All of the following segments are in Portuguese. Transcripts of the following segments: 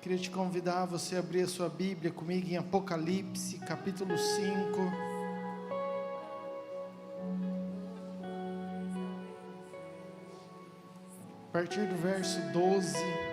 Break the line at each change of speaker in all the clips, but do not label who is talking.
Queria te convidar a você abrir a sua Bíblia comigo em Apocalipse, capítulo 5. A partir do verso 12.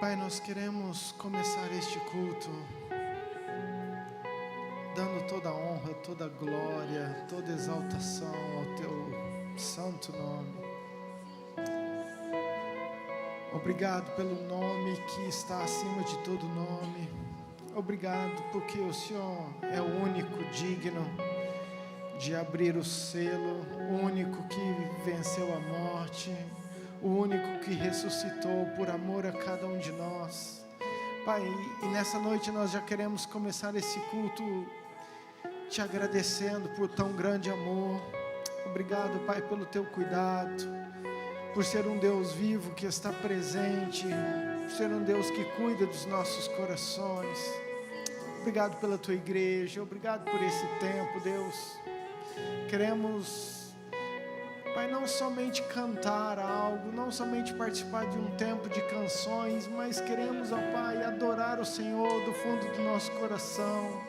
Pai, nós queremos começar este culto dando toda a honra, toda a glória, toda a exaltação ao Teu santo nome. Obrigado pelo nome que está acima de todo nome. Obrigado porque o Senhor é o único digno de abrir o selo, o único que venceu a morte, o único que ressuscitou por amor a cada um de nós. Pai, e nessa noite nós já queremos começar esse culto te agradecendo por tão grande amor. Obrigado, Pai, pelo Teu cuidado, por ser um Deus vivo que está presente, por ser um Deus que cuida dos nossos corações. Obrigado pela Tua igreja, obrigado por esse tempo, Deus. Queremos, Pai, não somente cantar algo, não somente participar de um tempo de canções, mas queremos, ó Pai, adorar o Senhor do fundo do nosso coração,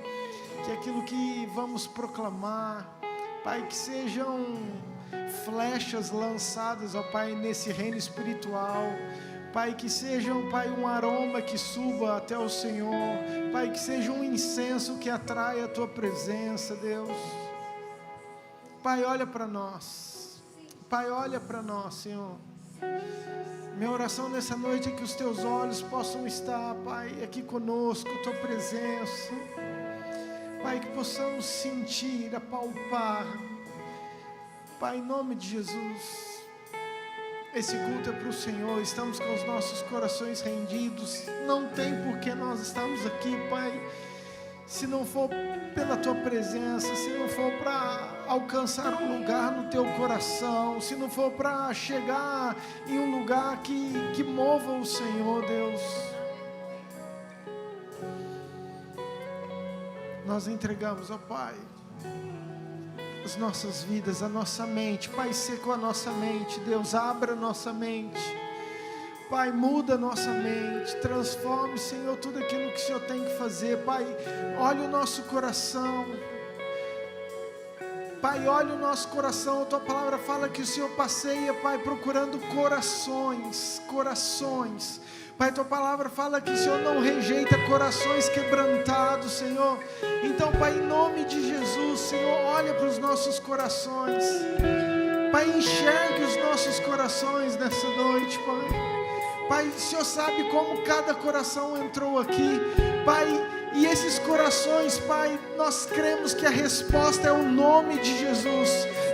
que aquilo que vamos proclamar, Pai, que sejam flechas lançadas, ó Pai, nesse reino espiritual, Pai, que sejam, Pai, um aroma que suba até o Senhor, Pai, que seja um incenso que atrai a Tua presença, Deus. Pai, olha para nós. Pai, olha para nós, Senhor. Minha oração nessa noite é que os Teus olhos possam estar, Pai, aqui conosco, Tua presença. Pai, que possamos sentir, apalpar. Pai, em nome de Jesus, esse culto é para o Senhor. Estamos com os nossos corações rendidos. Não tem por que nós estamos aqui, Pai, se não for pela Tua presença, se não for para alcançar um lugar no Teu coração, se não for para chegar em um lugar que mova o Senhor, Deus. Nós entregamos, ó Pai, as nossas vidas, a nossa mente. Pai, seca a nossa mente, Deus, abra a nossa mente. Pai, muda a nossa mente, transforme, Senhor, tudo aquilo que o Senhor tem que fazer. Pai, olha o nosso coração. Pai, olha o nosso coração. A Tua palavra fala que o Senhor passeia, Pai, procurando corações. Pai, Tua palavra fala que o Senhor não rejeita corações quebrantados, Senhor. Então, Pai, em nome de Jesus, Senhor, olha para os nossos corações. Pai, enxergue os nossos corações nessa noite, Pai. Pai, o Senhor sabe como cada coração entrou aqui, Pai, e esses corações, Pai, nós cremos que a resposta é o nome de Jesus.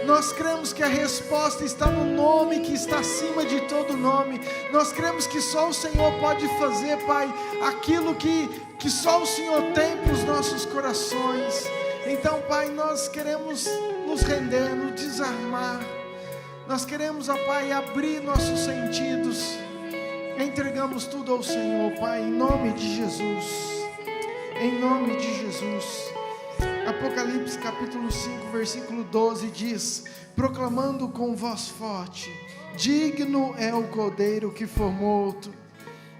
Nós cremos que a resposta está no nome que está acima de todo nome. Nós cremos que só o Senhor pode fazer, Pai, aquilo que só o Senhor tem para os nossos corações. Então, Pai, nós queremos nos render, nos desarmar. Nós queremos, ó Pai, abrir nossos sentidos. Entregamos tudo ao Senhor, Pai, em nome de Jesus. Em nome de Jesus. Apocalipse capítulo 5, versículo 12 diz: proclamando com voz forte: digno é o Cordeiro que for morto,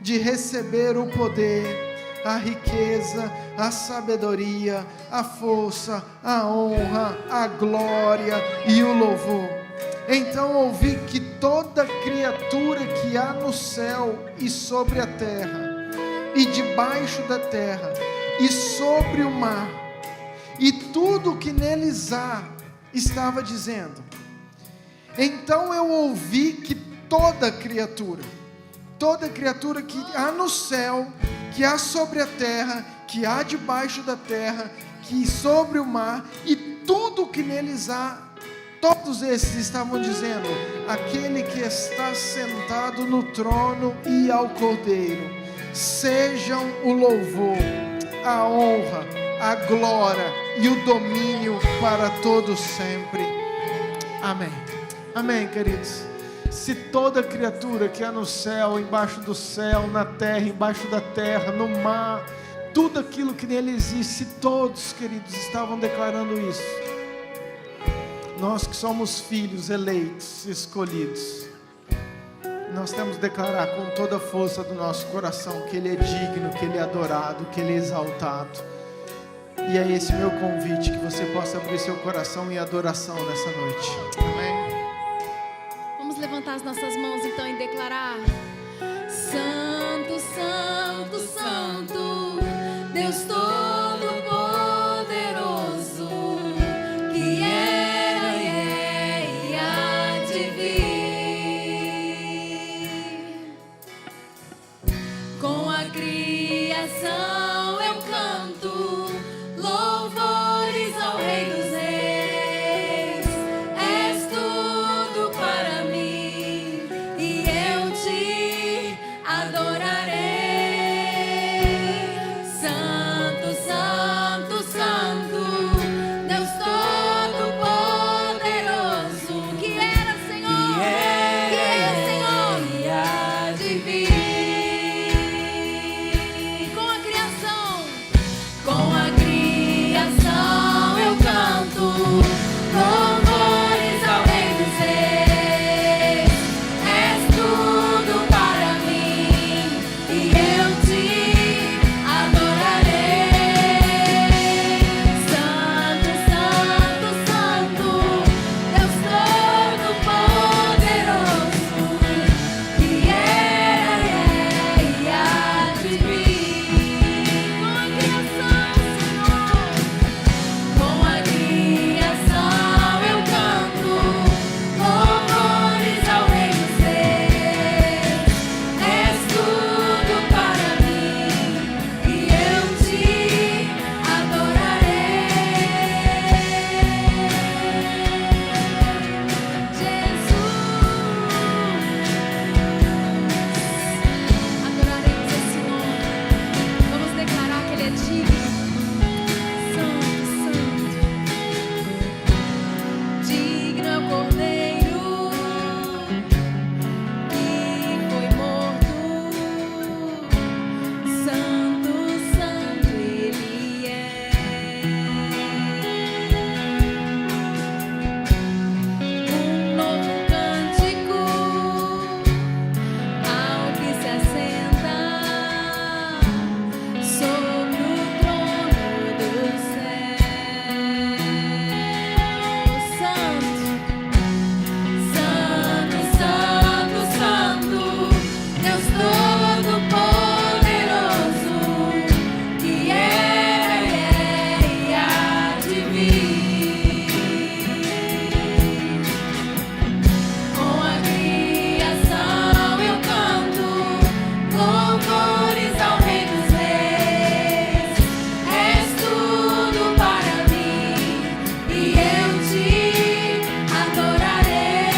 de receber o poder, a riqueza, a sabedoria, a força, a honra, a glória e o louvor. Então ouvi que toda criatura que há no céu e sobre a terra, e debaixo da terra, e sobre o mar, e tudo o que neles há, estava dizendo. Então eu ouvi que toda criatura que há no céu, que há sobre a terra, que há debaixo da terra, que sobre o mar, e tudo o que neles há, todos esses estavam dizendo: aquele que está sentado no trono e ao Cordeiro, sejam o louvor, a honra, a glória e o domínio para todos sempre. Amém. Amém, queridos. Se toda criatura que há no céu, embaixo do céu, na terra, embaixo da terra, no mar, tudo aquilo que nele existe, se todos, queridos, estavam declarando isso, nós que somos filhos eleitos, escolhidos, nós temos que declarar com toda a força do nosso coração que Ele é digno, que Ele é adorado, que Ele é exaltado. E é esse meu convite, que você possa abrir seu coração em adoração nessa noite. Amém?
Vamos levantar as nossas mãos então e declarar: Santo, Santo, Santo, Deus Todo-Poderoso, que era e é e há de vir. Com a criação eu canto louvores ao Rei dos Reis. És tudo para mim e eu te adorarei. Santo, Santo, Santo, Deus Todo-Poderoso, que era, Senhor, que é, Senhor, e há de vir. Com a criação eu canto louvores ao Rei dos Reis. És tudo para mim e eu te adorarei. Santo, Santo, Santo, Deus Todo-Poderoso, que era e há de vir. Com a criação, Senhor, com a criação eu canto louvores ao Rei dos Reis. És tudo para mim e eu te adorarei. Jesus, adoraremos esse nome. Vamos declarar que Ele é digno. Santo, Santo, digno é o Cordeiro que foi morto. Santo, Santo Ele é. Um novo cântico ao que se assenta sobre o trono do céu. Santo, Santo, Santo, Santo, Deus Todo-Poderoso, que era e há de vir. Com a criação eu canto louvores ao Rei dos Reis. És tudo para mim e eu te adorarei.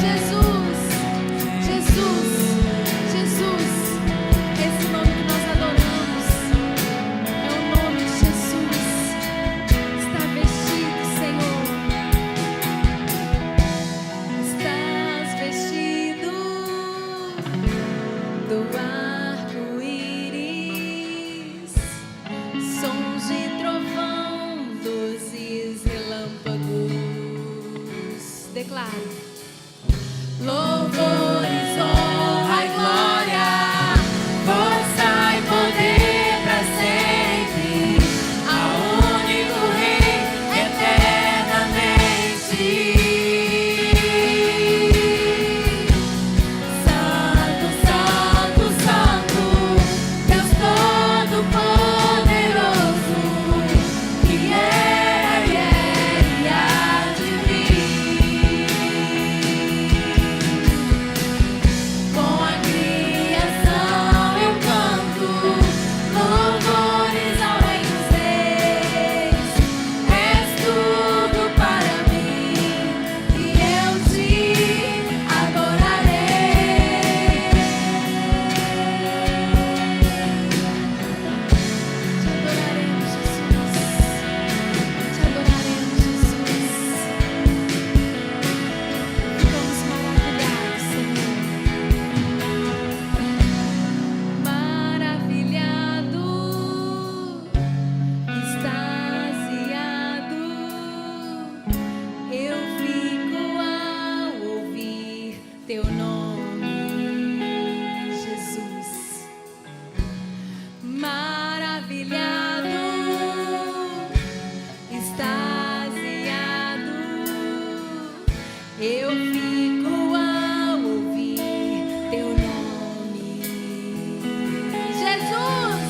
Jesus, Jesus, Jesus, esse nome que nós adoramos é o nome de Jesus. Está vestido, Senhor. Estás vestido do arco-íris, sons de trovão, luzes, relâmpagos. Declaro: louvores, honra e glória, força e poder pra sempre, ao único Rei eternamente. Santo, Santo, Santo, Deus Todo-Poderoso, que era e há de vir. extasiado. Eu fico ao ouvir teu nome. Jesus,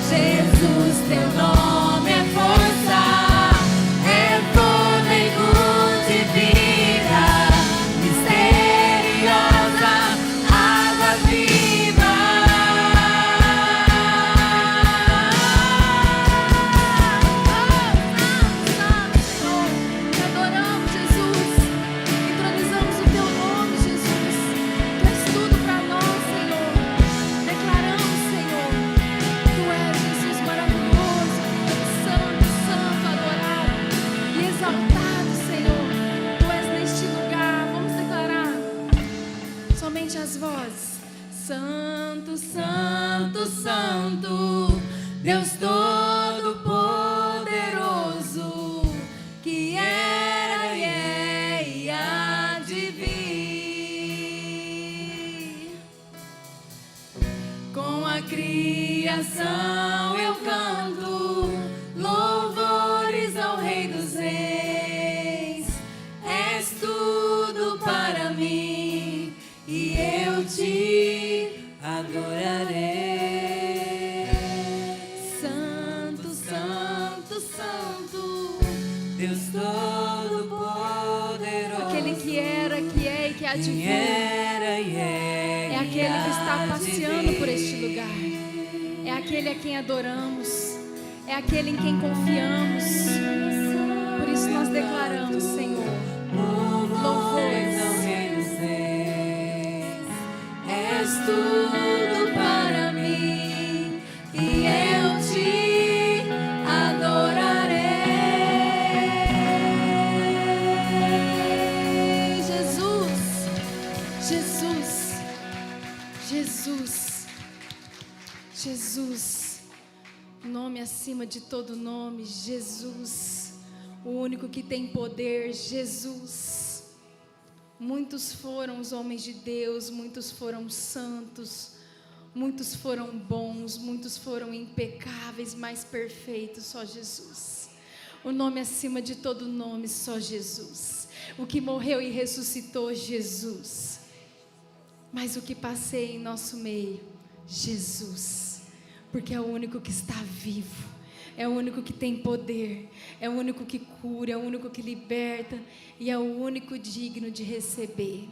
Jesus, teu nome é força, é fôlego de vida, misteriosa, água viva. Te adoramos, Jesus. Entronizamos o teu nome, Jesus. Tu és tudo para nós, Senhor. Declaramos, Senhor, tu és Jesus maravilhoso, santo, santo, adorado e exaltado, Senhor. Tu és neste lugar. Vamos declarar somente as vozes. Santo, santo, santo, Deus Todo-Poderoso, que era e é e há de vir. Com a criação eu canto louvores ao Rei dos Reis. És tudo para mim e eu te adorarei. Santo, santo, santo, Deus Todo-Poderoso, aquele que era, que é e que há de vir. É aquele que está passeando por este lugar. É aquele a quem adoramos. É aquele em quem confiamos. Por isso nós declaramos, Senhor, louvores ao Rei dos Reis. És tudo para mim e eu te adorarei. Jesus, Jesus, Jesus, Jesus, nome acima de todo nome, Jesus, o único que tem poder, Jesus. Muitos foram os homens de Deus, muitos foram santos, muitos foram bons, muitos foram impecáveis, mas perfeitos, só Jesus. O nome acima de todo nome, só Jesus. O que morreu e ressuscitou, Jesus. Mas o que passeia em nosso meio, Jesus. Porque é o único que está vivo. É o único que tem poder, é o único que cura, é o único que liberta e é o único digno de receber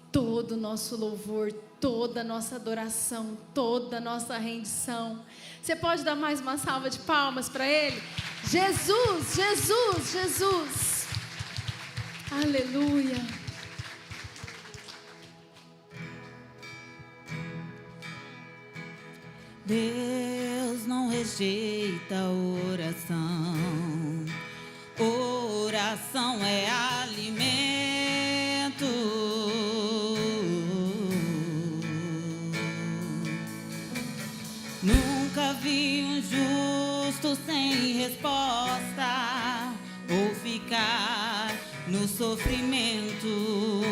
todo o nosso louvor, toda a nossa adoração, toda a nossa rendição. Você pode dar mais uma salva de palmas para Ele? Jesus, Jesus, Jesus. Aleluia.
Deus não rejeita oração. Oração é alimento. Nunca vi um justo sem resposta ou ficar no sofrimento.
Jesus,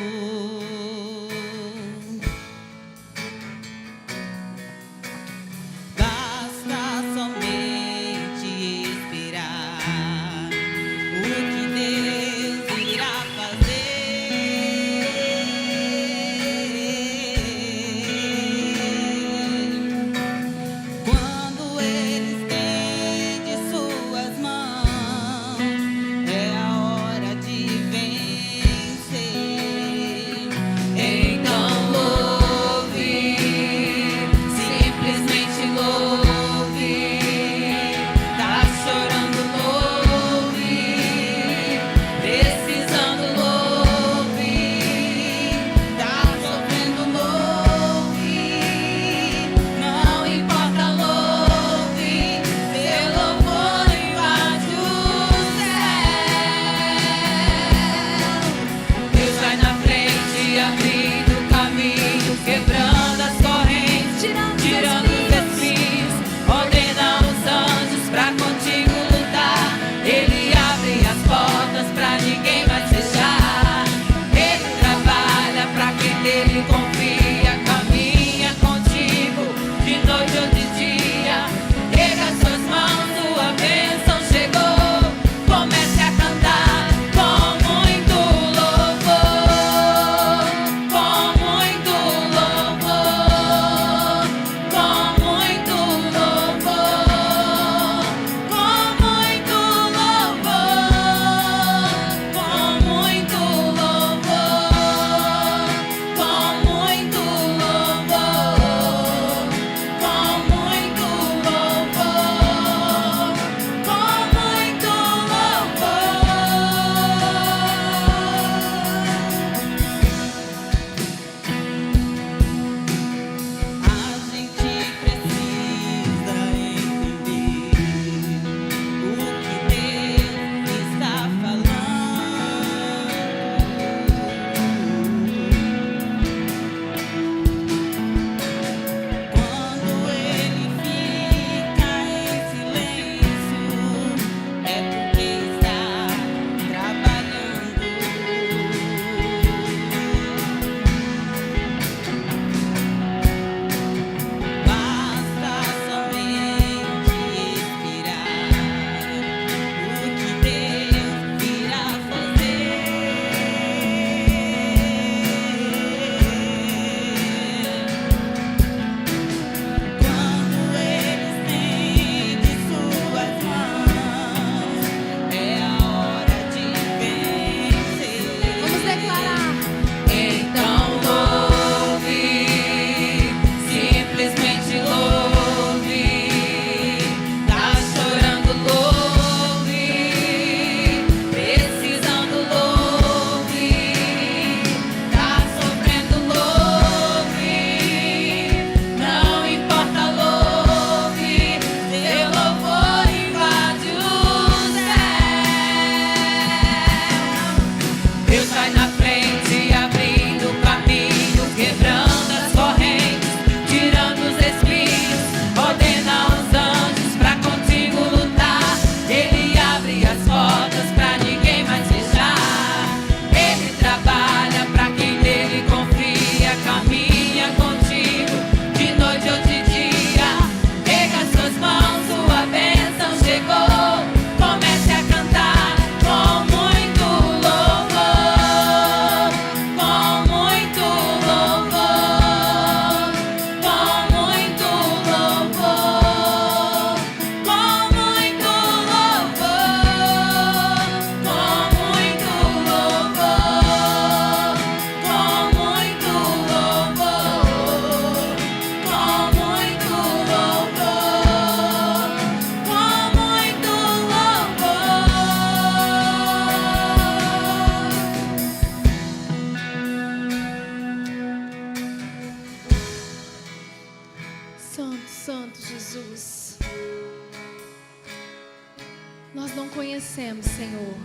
conhecemos, Senhor,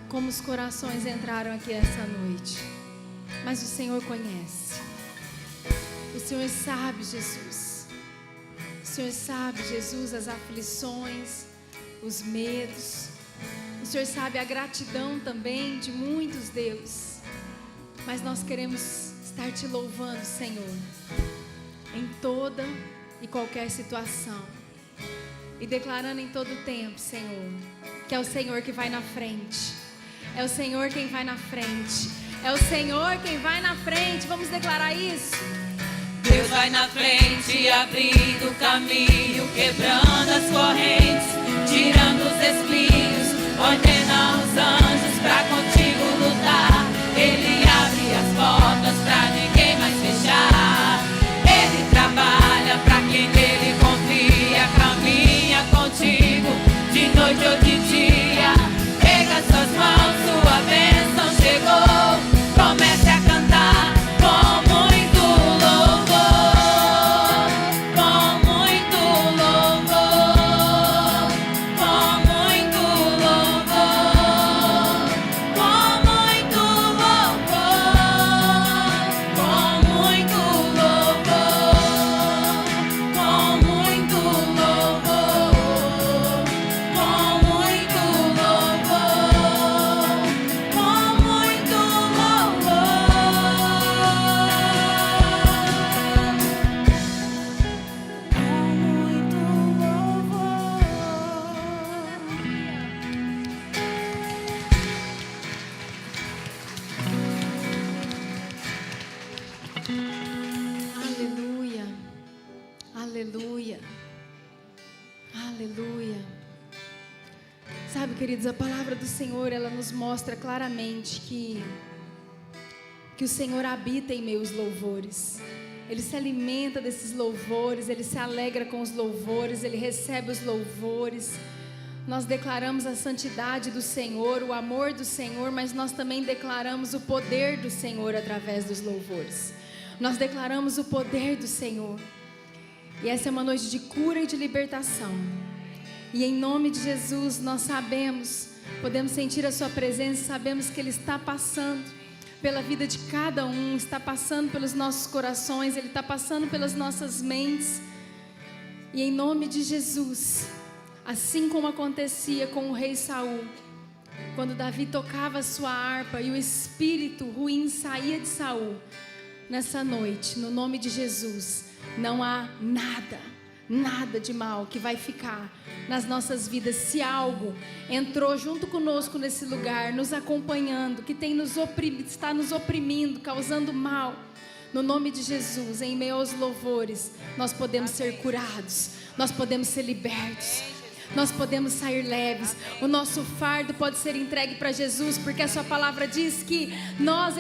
como os corações entraram aqui essa noite, mas o Senhor conhece. O Senhor sabe, Jesus. O Senhor sabe, Jesus, as aflições, os medos. O Senhor sabe a gratidão também de muitos, Deus. Mas nós queremos estar te louvando, Senhor, em toda e qualquer situação. E declarando em todo tempo, Senhor, que é o Senhor que vai na frente. É o Senhor quem vai na frente. É o Senhor quem vai na frente. Vamos declarar isso?
Deus vai na frente, abrindo o caminho, quebrando as correntes, tirando os espinhos, ordena os anjos pra contigo lutar. Ele abre as portas pra ninguém mais fechar. Ele trabalha pra quem nele confia, caminha contigo de noite ou de dia. Pega suas mãos, sua bênção chegou. Comece a cantar com muito louvor, com muito louvor, com muito louvor, com muito louvor, com muito louvor, com muito louvor, com muito louvor, com muito
Aleluia, aleluia, aleluia. Sabe, queridos, a palavra do Senhor, ela nos mostra claramente que o Senhor habita em meus louvores. Ele se alimenta desses louvores, Ele se alegra com os louvores, Ele recebe os louvores. Nós declaramos a santidade do Senhor, o amor do Senhor, mas nós também declaramos o poder do Senhor através dos louvores. Nós declaramos o poder do Senhor. E essa é uma noite de cura e de libertação. E em nome de Jesus nós sabemos, podemos sentir a sua presença, sabemos que Ele está passando pela vida de cada um, está passando pelos nossos corações, Ele está passando pelas nossas mentes. E em nome de Jesus, assim como acontecia com o rei Saul, quando Davi tocava a sua harpa e o espírito ruim saía de Saul, nessa noite, no nome de Jesus, não há nada de mal que vai ficar nas nossas vidas. Se algo entrou junto conosco nesse lugar, nos acompanhando, que tem está nos oprimindo, causando mal, no nome de Jesus, em meio aos louvores, nós podemos ser curados, nós podemos ser libertos, nós podemos sair leves. O nosso fardo pode ser entregue para Jesus, porque a sua palavra diz que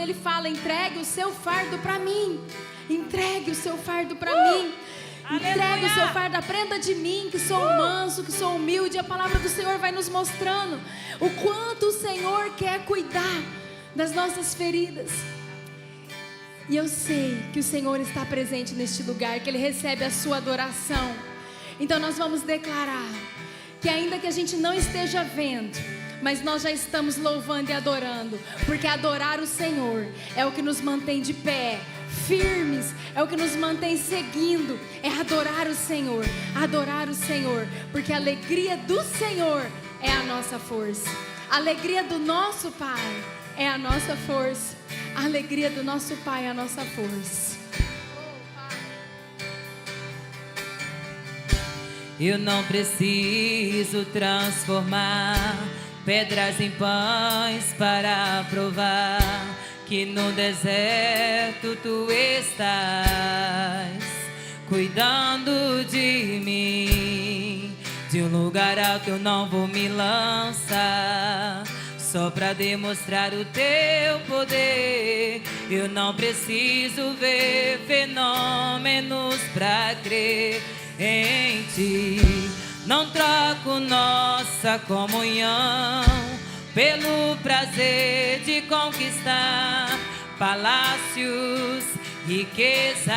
Ele fala: entregue o seu fardo para mim, entregue o seu fardo para mim, entregue o seu fardo, aprenda de mim, que sou manso, que sou humilde. A palavra do Senhor vai nos mostrando o quanto o Senhor quer cuidar das nossas feridas. E eu sei que o Senhor está presente neste lugar, que Ele recebe a sua adoração. Então nós vamos declarar que ainda que a gente não esteja vendo, mas nós já estamos louvando e adorando, porque adorar o Senhor é o que nos mantém de pé, firmes, é o que nos mantém seguindo, é adorar o Senhor, porque a alegria do Senhor é a nossa força, a alegria do nosso Pai é a nossa força, a alegria do nosso Pai é a nossa força.
Eu não preciso transformar pedras em pães para provar que no deserto tu estás cuidando de mim. De um lugar alto eu não vou me lançar, só pra demonstrar o teu poder. Eu não preciso ver fenômenos pra crer em ti. Não troco nossa comunhão pelo prazer de conquistar palácios, riquezas.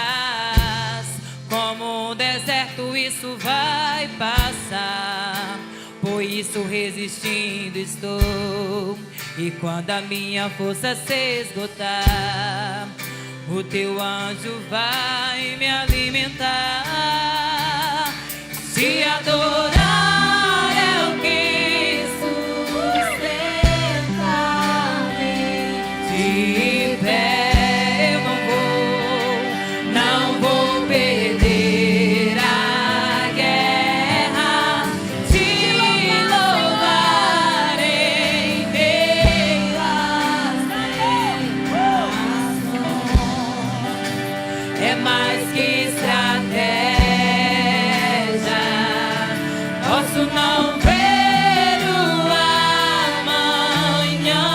Como um deserto isso vai passar. Por Por isso resistindo estou. E quando a minha força se esgotar, o teu anjo vai me alimentar. Te adorar é o que sustenta-me. De pé eu não vou perder a guerra. Te louvar em meio às tentações. É mais que estratégia. Posso não ver o amanhã,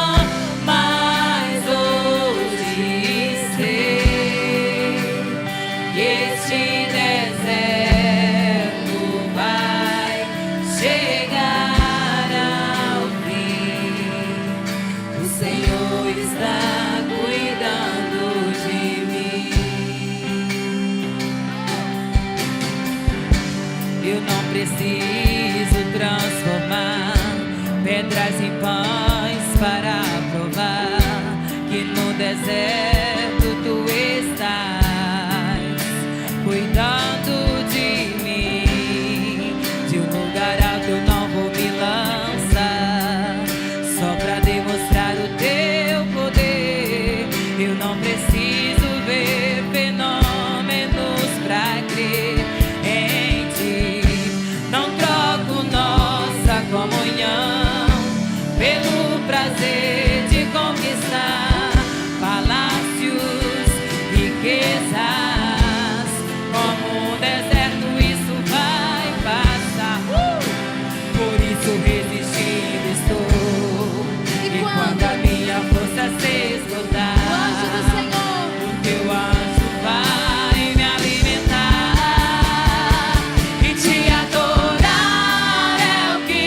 mas hoje sei que este deserto vai chegar ao fim. O Senhor está cuidando de mim. Eu não preciso transformar pedras em pães para provar que no deserto tu estás cuidando de mim. De um lugar alto eu não vou me lançar só para demonstrar o teu poder. Eu não preciso ver fenômenos para crer em ti. Não troco nossa comunhão pelo prazer de conquistar palácios, riquezas. Como um deserto isso vai passar. Por isso resistindo estou.
E
E quando a minha força se esgotar,
o anjo do Senhor
o teu anjo vai me alimentar. E te adorar é o que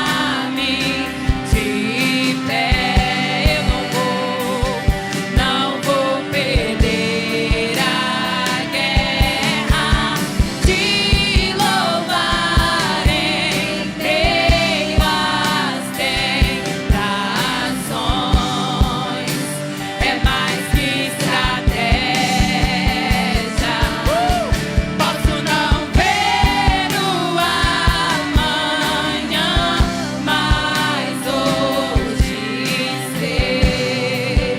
sustenta-me. De pé eu não vou perder a guerra. Te louvar em meio às tentações. É mais que estratégia. Posso não ver o amanhã, mas hoje sei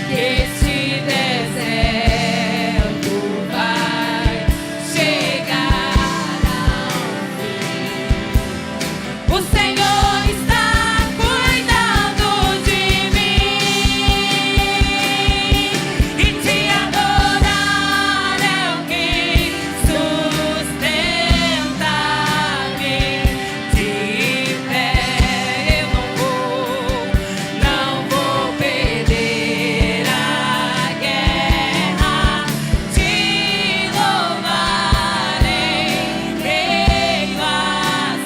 que este deserto vai chegar ao fim. O Senhor está cuidando de mim. E te adorar é o que sustenta-me. De pé eu não vou perder a guerra. Te louvar em meio às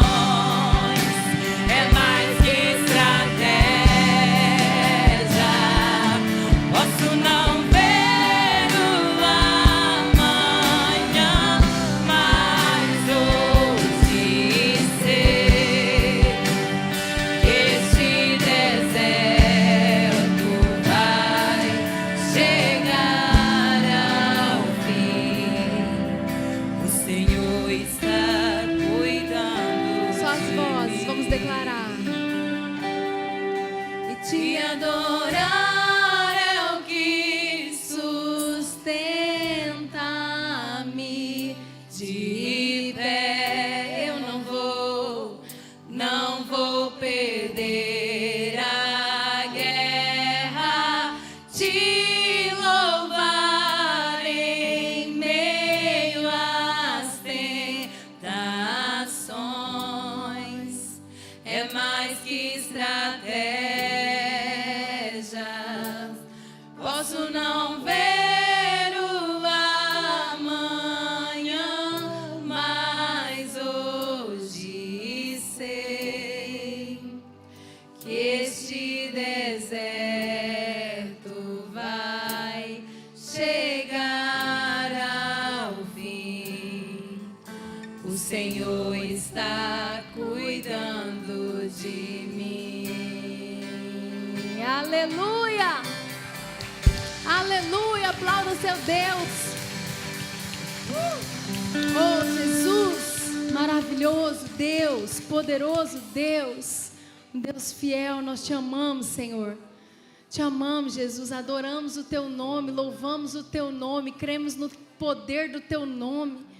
tentações. É mais que estratégia. Posso não ver o amanhã, mas hoje sei que este deserto vai chegar ao fim. O Senhor está cuidando.
Só as
de
vozes,
mim.
vamos declarar. E
Te adorar é o que sustenta-me. De pé eu não vou perder a guerra. Te louvar em meio às tentações. É mais que estratégia. o Senhor está cuidando de mim.
Aleluia! Aleluia! Aplauda o seu Deus. Oh, Jesus, maravilhoso Deus, poderoso Deus, um Deus fiel, nós te amamos, Senhor. Te amamos, Jesus, adoramos o teu nome, louvamos o teu nome, cremos no poder do teu nome.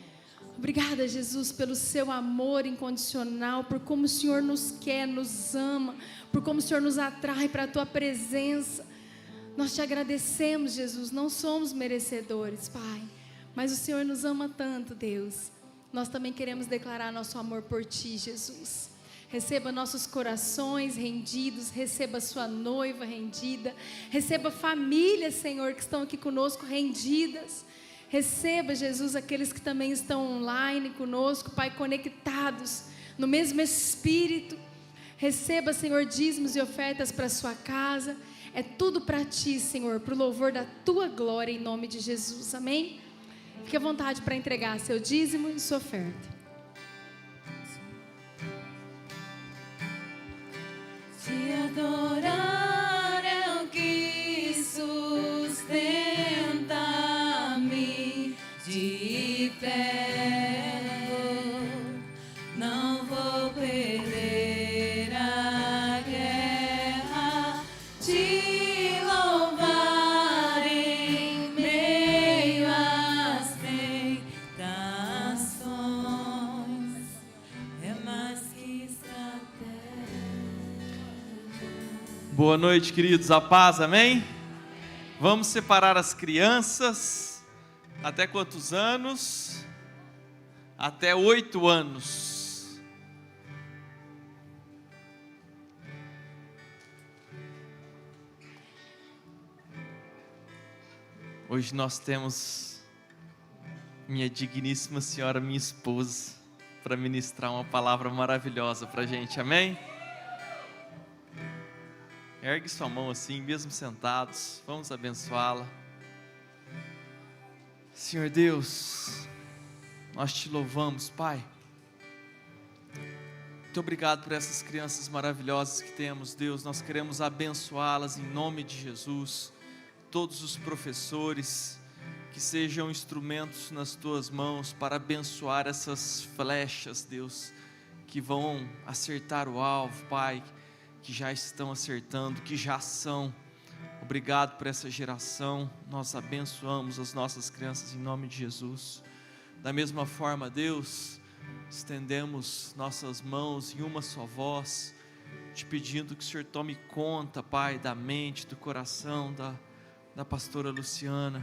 Obrigada, Jesus, pelo seu amor incondicional, por como o Senhor nos quer, nos ama, por como o Senhor nos atrai para a tua presença. Nós te agradecemos, Jesus, não somos merecedores, Pai, mas o Senhor nos ama tanto, Deus. Nós também queremos declarar nosso amor por ti, Jesus. Receba nossos corações rendidos, receba sua noiva rendida, receba famílias, Senhor, que estão aqui conosco rendidas. Receba, Jesus, aqueles que também estão online conosco, Pai, conectados no mesmo Espírito. Receba, Senhor, dízimos e ofertas para a sua casa. É tudo para ti, Senhor, para o louvor da tua glória, em nome de Jesus, amém? Fique à vontade para entregar seu dízimo e sua oferta.
Te adorar é o que sustenta-me de pé. Não vou perder a guerra, te louvar em meio às tentações. É mais que estratégia.
Boa noite, queridos, a paz, amém? Vamos separar as crianças. Até quantos anos? Até 8 anos. Hoje nós temos minha digníssima senhora, minha esposa, para ministrar uma palavra maravilhosa para a gente, amém? Ergue sua mão assim, mesmo sentados, vamos abençoá-la. Senhor Deus, nós te louvamos, Pai. Muito obrigado por essas crianças maravilhosas que temos, Deus. Nós queremos abençoá-las em nome de Jesus. Todos os professores, que sejam instrumentos nas tuas mãos para abençoar essas flechas, Deus, que vão acertar o alvo, Pai, que já estão acertando, que já são. Obrigado por essa geração. Nós abençoamos as nossas crianças em nome de Jesus. Da mesma forma, Deus, estendemos nossas mãos em uma só voz, te pedindo que o Senhor tome conta, Pai, da mente, do coração da pastora Luciana,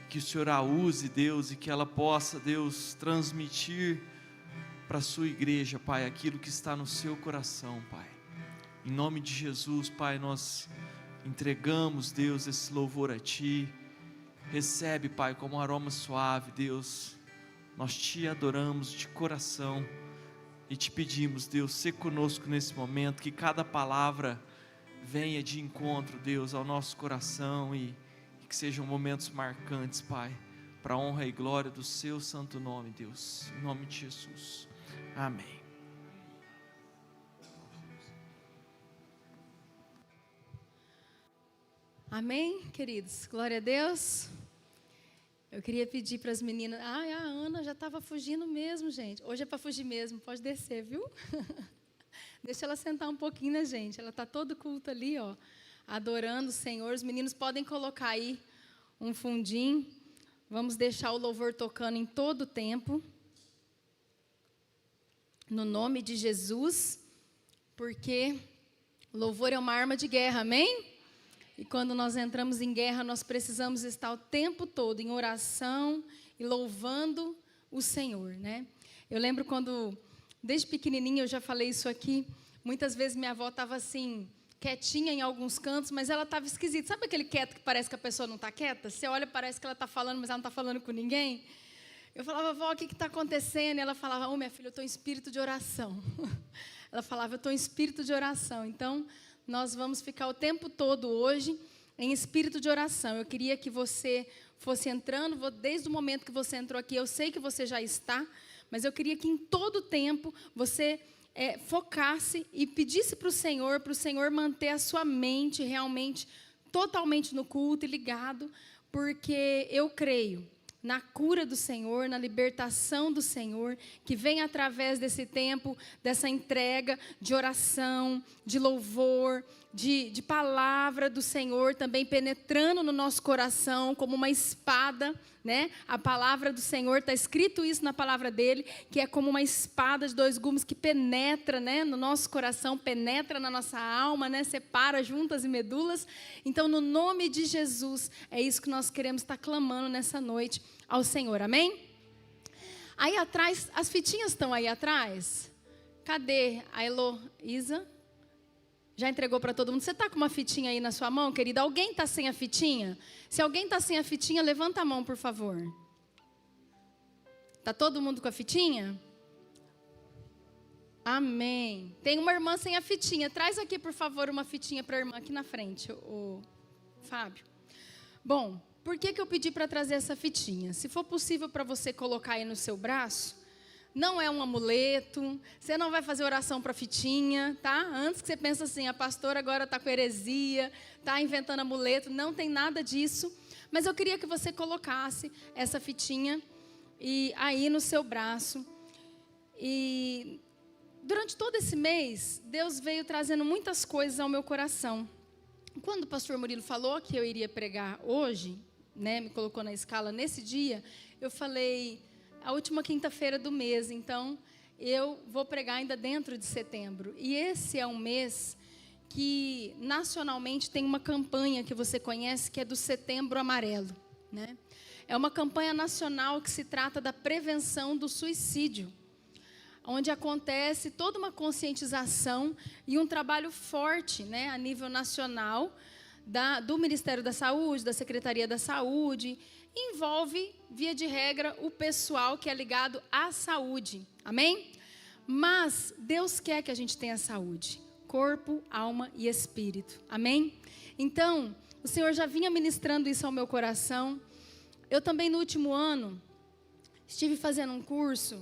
que o Senhor a use, Deus, e que ela possa, Deus, transmitir para a sua igreja, Pai, aquilo que está no seu coração, Pai. Em nome de Jesus, Pai, nós entregamos, Deus, esse louvor a Ti. Recebe, Pai, como um aroma suave, Deus. Nós Te adoramos de coração e Te pedimos, Deus, ser conosco nesse momento, que cada palavra venha de encontro, Deus, ao nosso coração e que sejam momentos marcantes, Pai, para a honra e glória do Seu santo nome, Deus. Em nome de Jesus. Amém.
Amém, queridos? Glória a Deus. Eu queria pedir para as meninas. A Ana já estava fugindo mesmo, gente. Hoje é para fugir mesmo, pode descer, viu? Deixa ela sentar um pouquinho, né, gente? Ela está todo culto ali, ó, adorando o Senhor. Os meninos podem colocar aí um fundinho. Vamos deixar o louvor tocando em todo o tempo. No nome de Jesus. Porque louvor é uma arma de guerra, amém? E quando nós entramos em guerra, nós precisamos estar o tempo todo em oração e louvando o Senhor, né? Eu lembro quando, desde pequenininha, eu já falei isso aqui, muitas vezes minha avó estava assim, quietinha em alguns cantos, mas ela estava esquisita. Sabe aquele quieto que parece que a pessoa não está quieta? Você olha, parece que ela está falando, mas ela não está falando com ninguém. Eu falava, vó, o que está acontecendo? E ela falava, minha filha, eu estou em espírito de oração. Ela falava, eu estou em espírito de oração. Então, nós vamos ficar o tempo todo hoje em espírito de oração. Eu queria que você fosse entrando, desde o momento que você entrou aqui, eu sei que você já está, Mas eu queria que em todo tempo você focasse e pedisse para o Senhor manter a sua mente realmente totalmente no culto e ligado, porque eu creio na cura do Senhor, na libertação do Senhor, que vem através desse tempo, dessa entrega de oração, de louvor, de palavra do Senhor também penetrando no nosso coração como uma espada, né? A palavra do Senhor, está escrito isso na palavra dele, que é como uma espada de 2 gumes que penetra, né, no nosso coração, penetra na nossa alma, né, separa juntas e medulas. Então, no nome de Jesus, é isso que nós queremos estar clamando nessa noite ao Senhor, amém? Aí atrás, as fitinhas estão aí atrás? Cadê a Heloísa? Já entregou para todo mundo? Você está com uma fitinha aí na sua mão, querida? Alguém está sem a fitinha? Se alguém está sem a fitinha, levanta a mão, por favor. Está todo mundo com a fitinha? Amém. Tem uma irmã sem a fitinha. Traz aqui, por favor, uma fitinha para a irmã aqui na frente, o Fábio. Bom, por que eu pedi para trazer essa fitinha? Se for possível para você colocar aí no seu braço, não é um amuleto, você não vai fazer oração para fitinha, tá? Antes que você pense assim, a pastora agora está com heresia, está inventando amuleto, não tem nada disso. Mas eu queria que você colocasse essa fitinha aí no seu braço. E durante todo esse mês, Deus veio trazendo muitas coisas ao meu coração. Quando o pastor Murilo falou que eu iria pregar hoje, né, me colocou na escala nesse dia, eu falei, a última quinta-feira do mês, então eu vou pregar ainda dentro de setembro. E esse é um mês que nacionalmente tem uma campanha que você conhece, que é do Setembro Amarelo, né? É uma campanha nacional que se trata da prevenção do suicídio, onde acontece toda uma conscientização e um trabalho forte, né, a nível nacional, do Ministério da Saúde, da Secretaria da Saúde. Envolve, via de regra, o pessoal que é ligado à saúde, amém? Mas Deus quer que a gente tenha saúde, corpo, alma e espírito, amém? Então, o Senhor já vinha ministrando isso ao meu coração. Eu também, no último ano, estive fazendo um curso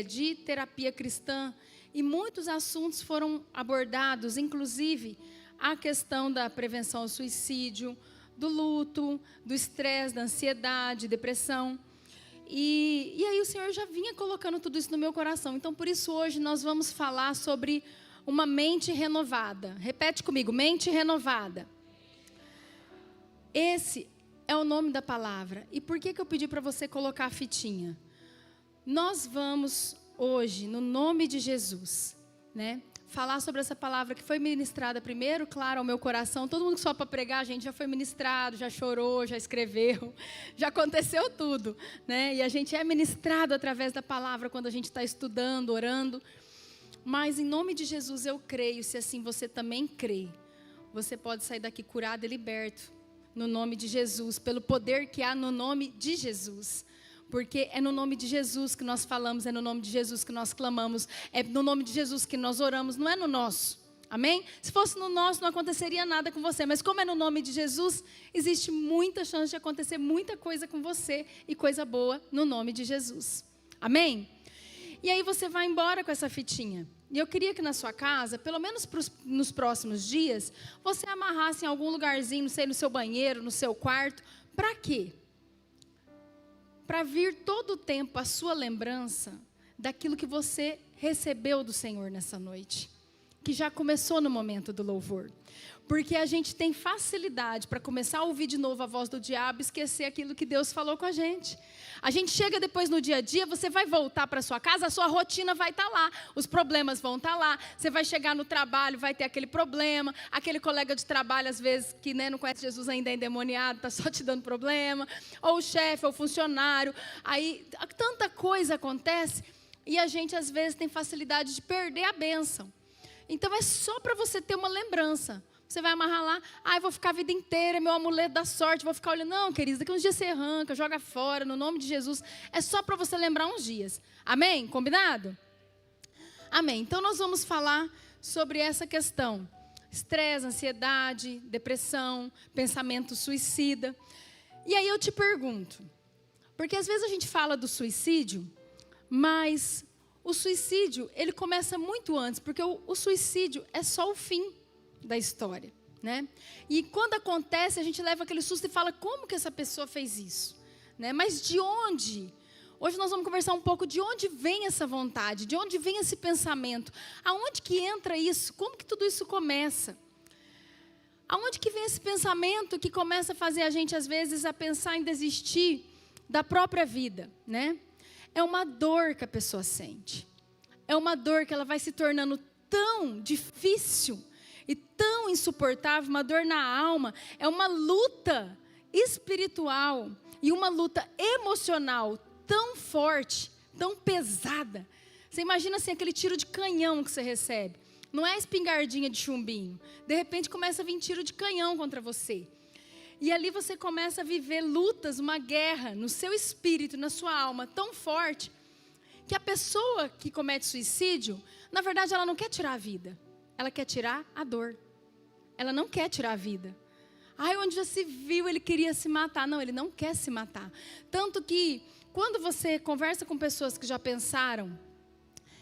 de terapia cristã e muitos assuntos foram abordados, inclusive a questão da prevenção ao suicídio, do luto, do estresse, da ansiedade, depressão. E aí o Senhor já vinha colocando tudo isso no meu coração. Então, por isso, hoje nós vamos falar sobre uma mente renovada. Repete comigo, mente renovada. Esse é o nome da palavra. E por que eu pedi para você colocar a fitinha? Nós vamos hoje, no nome de Jesus, né, falar sobre essa palavra que foi ministrada primeiro, claro, ao meu coração. Todo mundo que só para pregar, a gente já foi ministrado, já chorou, já escreveu, já aconteceu tudo, né? E a gente é ministrado através da palavra quando a gente está estudando, orando. Mas em nome de Jesus eu creio, se assim você também crê, você pode sair daqui curado e liberto, no nome de Jesus, pelo poder que há no nome de Jesus. Porque é no nome de Jesus que nós falamos, é no nome de Jesus que nós clamamos, é no nome de Jesus que nós oramos, não é no nosso, amém? Se fosse no nosso, não aconteceria nada com você, mas como é no nome de Jesus, existe muita chance de acontecer muita coisa com você, e coisa boa no nome de Jesus, amém? E aí você vai embora com essa fitinha, e eu queria que na sua casa, pelo menos nos próximos dias, você amarrasse em algum lugarzinho, não sei, no seu banheiro, no seu quarto, para quê? Para vir todo o tempo a sua lembrança daquilo que você recebeu do Senhor nessa noite, que já começou no momento do louvor. Porque a gente tem facilidade para começar a ouvir de novo a voz do diabo e esquecer aquilo que Deus falou com a gente. A gente chega depois no dia a dia, você vai voltar para sua casa, a sua rotina vai estar lá, os problemas vão estar lá, você vai chegar no trabalho, vai ter aquele problema, aquele colega de trabalho, às vezes, que não conhece Jesus ainda, é endemoniado, está só te dando problema, ou o chefe, ou o funcionário, aí tanta coisa acontece e a gente, às vezes, tem facilidade de perder a bênção. Então, é só para você ter uma lembrança. Você vai amarrar lá, eu vou ficar a vida inteira, meu amuleto da sorte, vou ficar olhando. Não, queridos, daqui uns dias você arranca, joga fora, no nome de Jesus. É só para você lembrar uns dias. Amém? Combinado? Amém. Então, nós vamos falar sobre essa questão. Estresse, ansiedade, depressão, pensamento suicida. E aí eu te pergunto, porque às vezes a gente fala do suicídio, Mas o suicídio, ele começa muito antes, porque o suicídio é só o fim da história, né? E quando acontece, a gente leva aquele susto e fala, como que essa pessoa fez isso? Né? Mas de onde? Hoje nós vamos conversar um pouco de onde vem essa vontade, de onde vem esse pensamento, aonde que entra isso, como que tudo isso começa? Aonde que vem esse pensamento que começa a fazer a gente, às vezes, a pensar em desistir da própria vida, né? É uma dor que a pessoa sente. É uma dor que ela vai se tornando tão difícil e tão insuportável, uma dor na alma. É uma luta espiritual e uma luta emocional tão forte, tão pesada. Você imagina assim, aquele tiro de canhão que você recebe. Não é a espingardinha de chumbinho. De repente começa a vir tiro de canhão contra você. E ali você começa a viver lutas, uma guerra no seu espírito, na sua alma, tão forte, que a pessoa que comete suicídio, na verdade ela não quer tirar a vida. Ela quer tirar a dor. Ela não quer tirar a vida. Ai, onde já se viu, ele queria se matar. Não, ele não quer se matar. Tanto que, quando você conversa com pessoas que já pensaram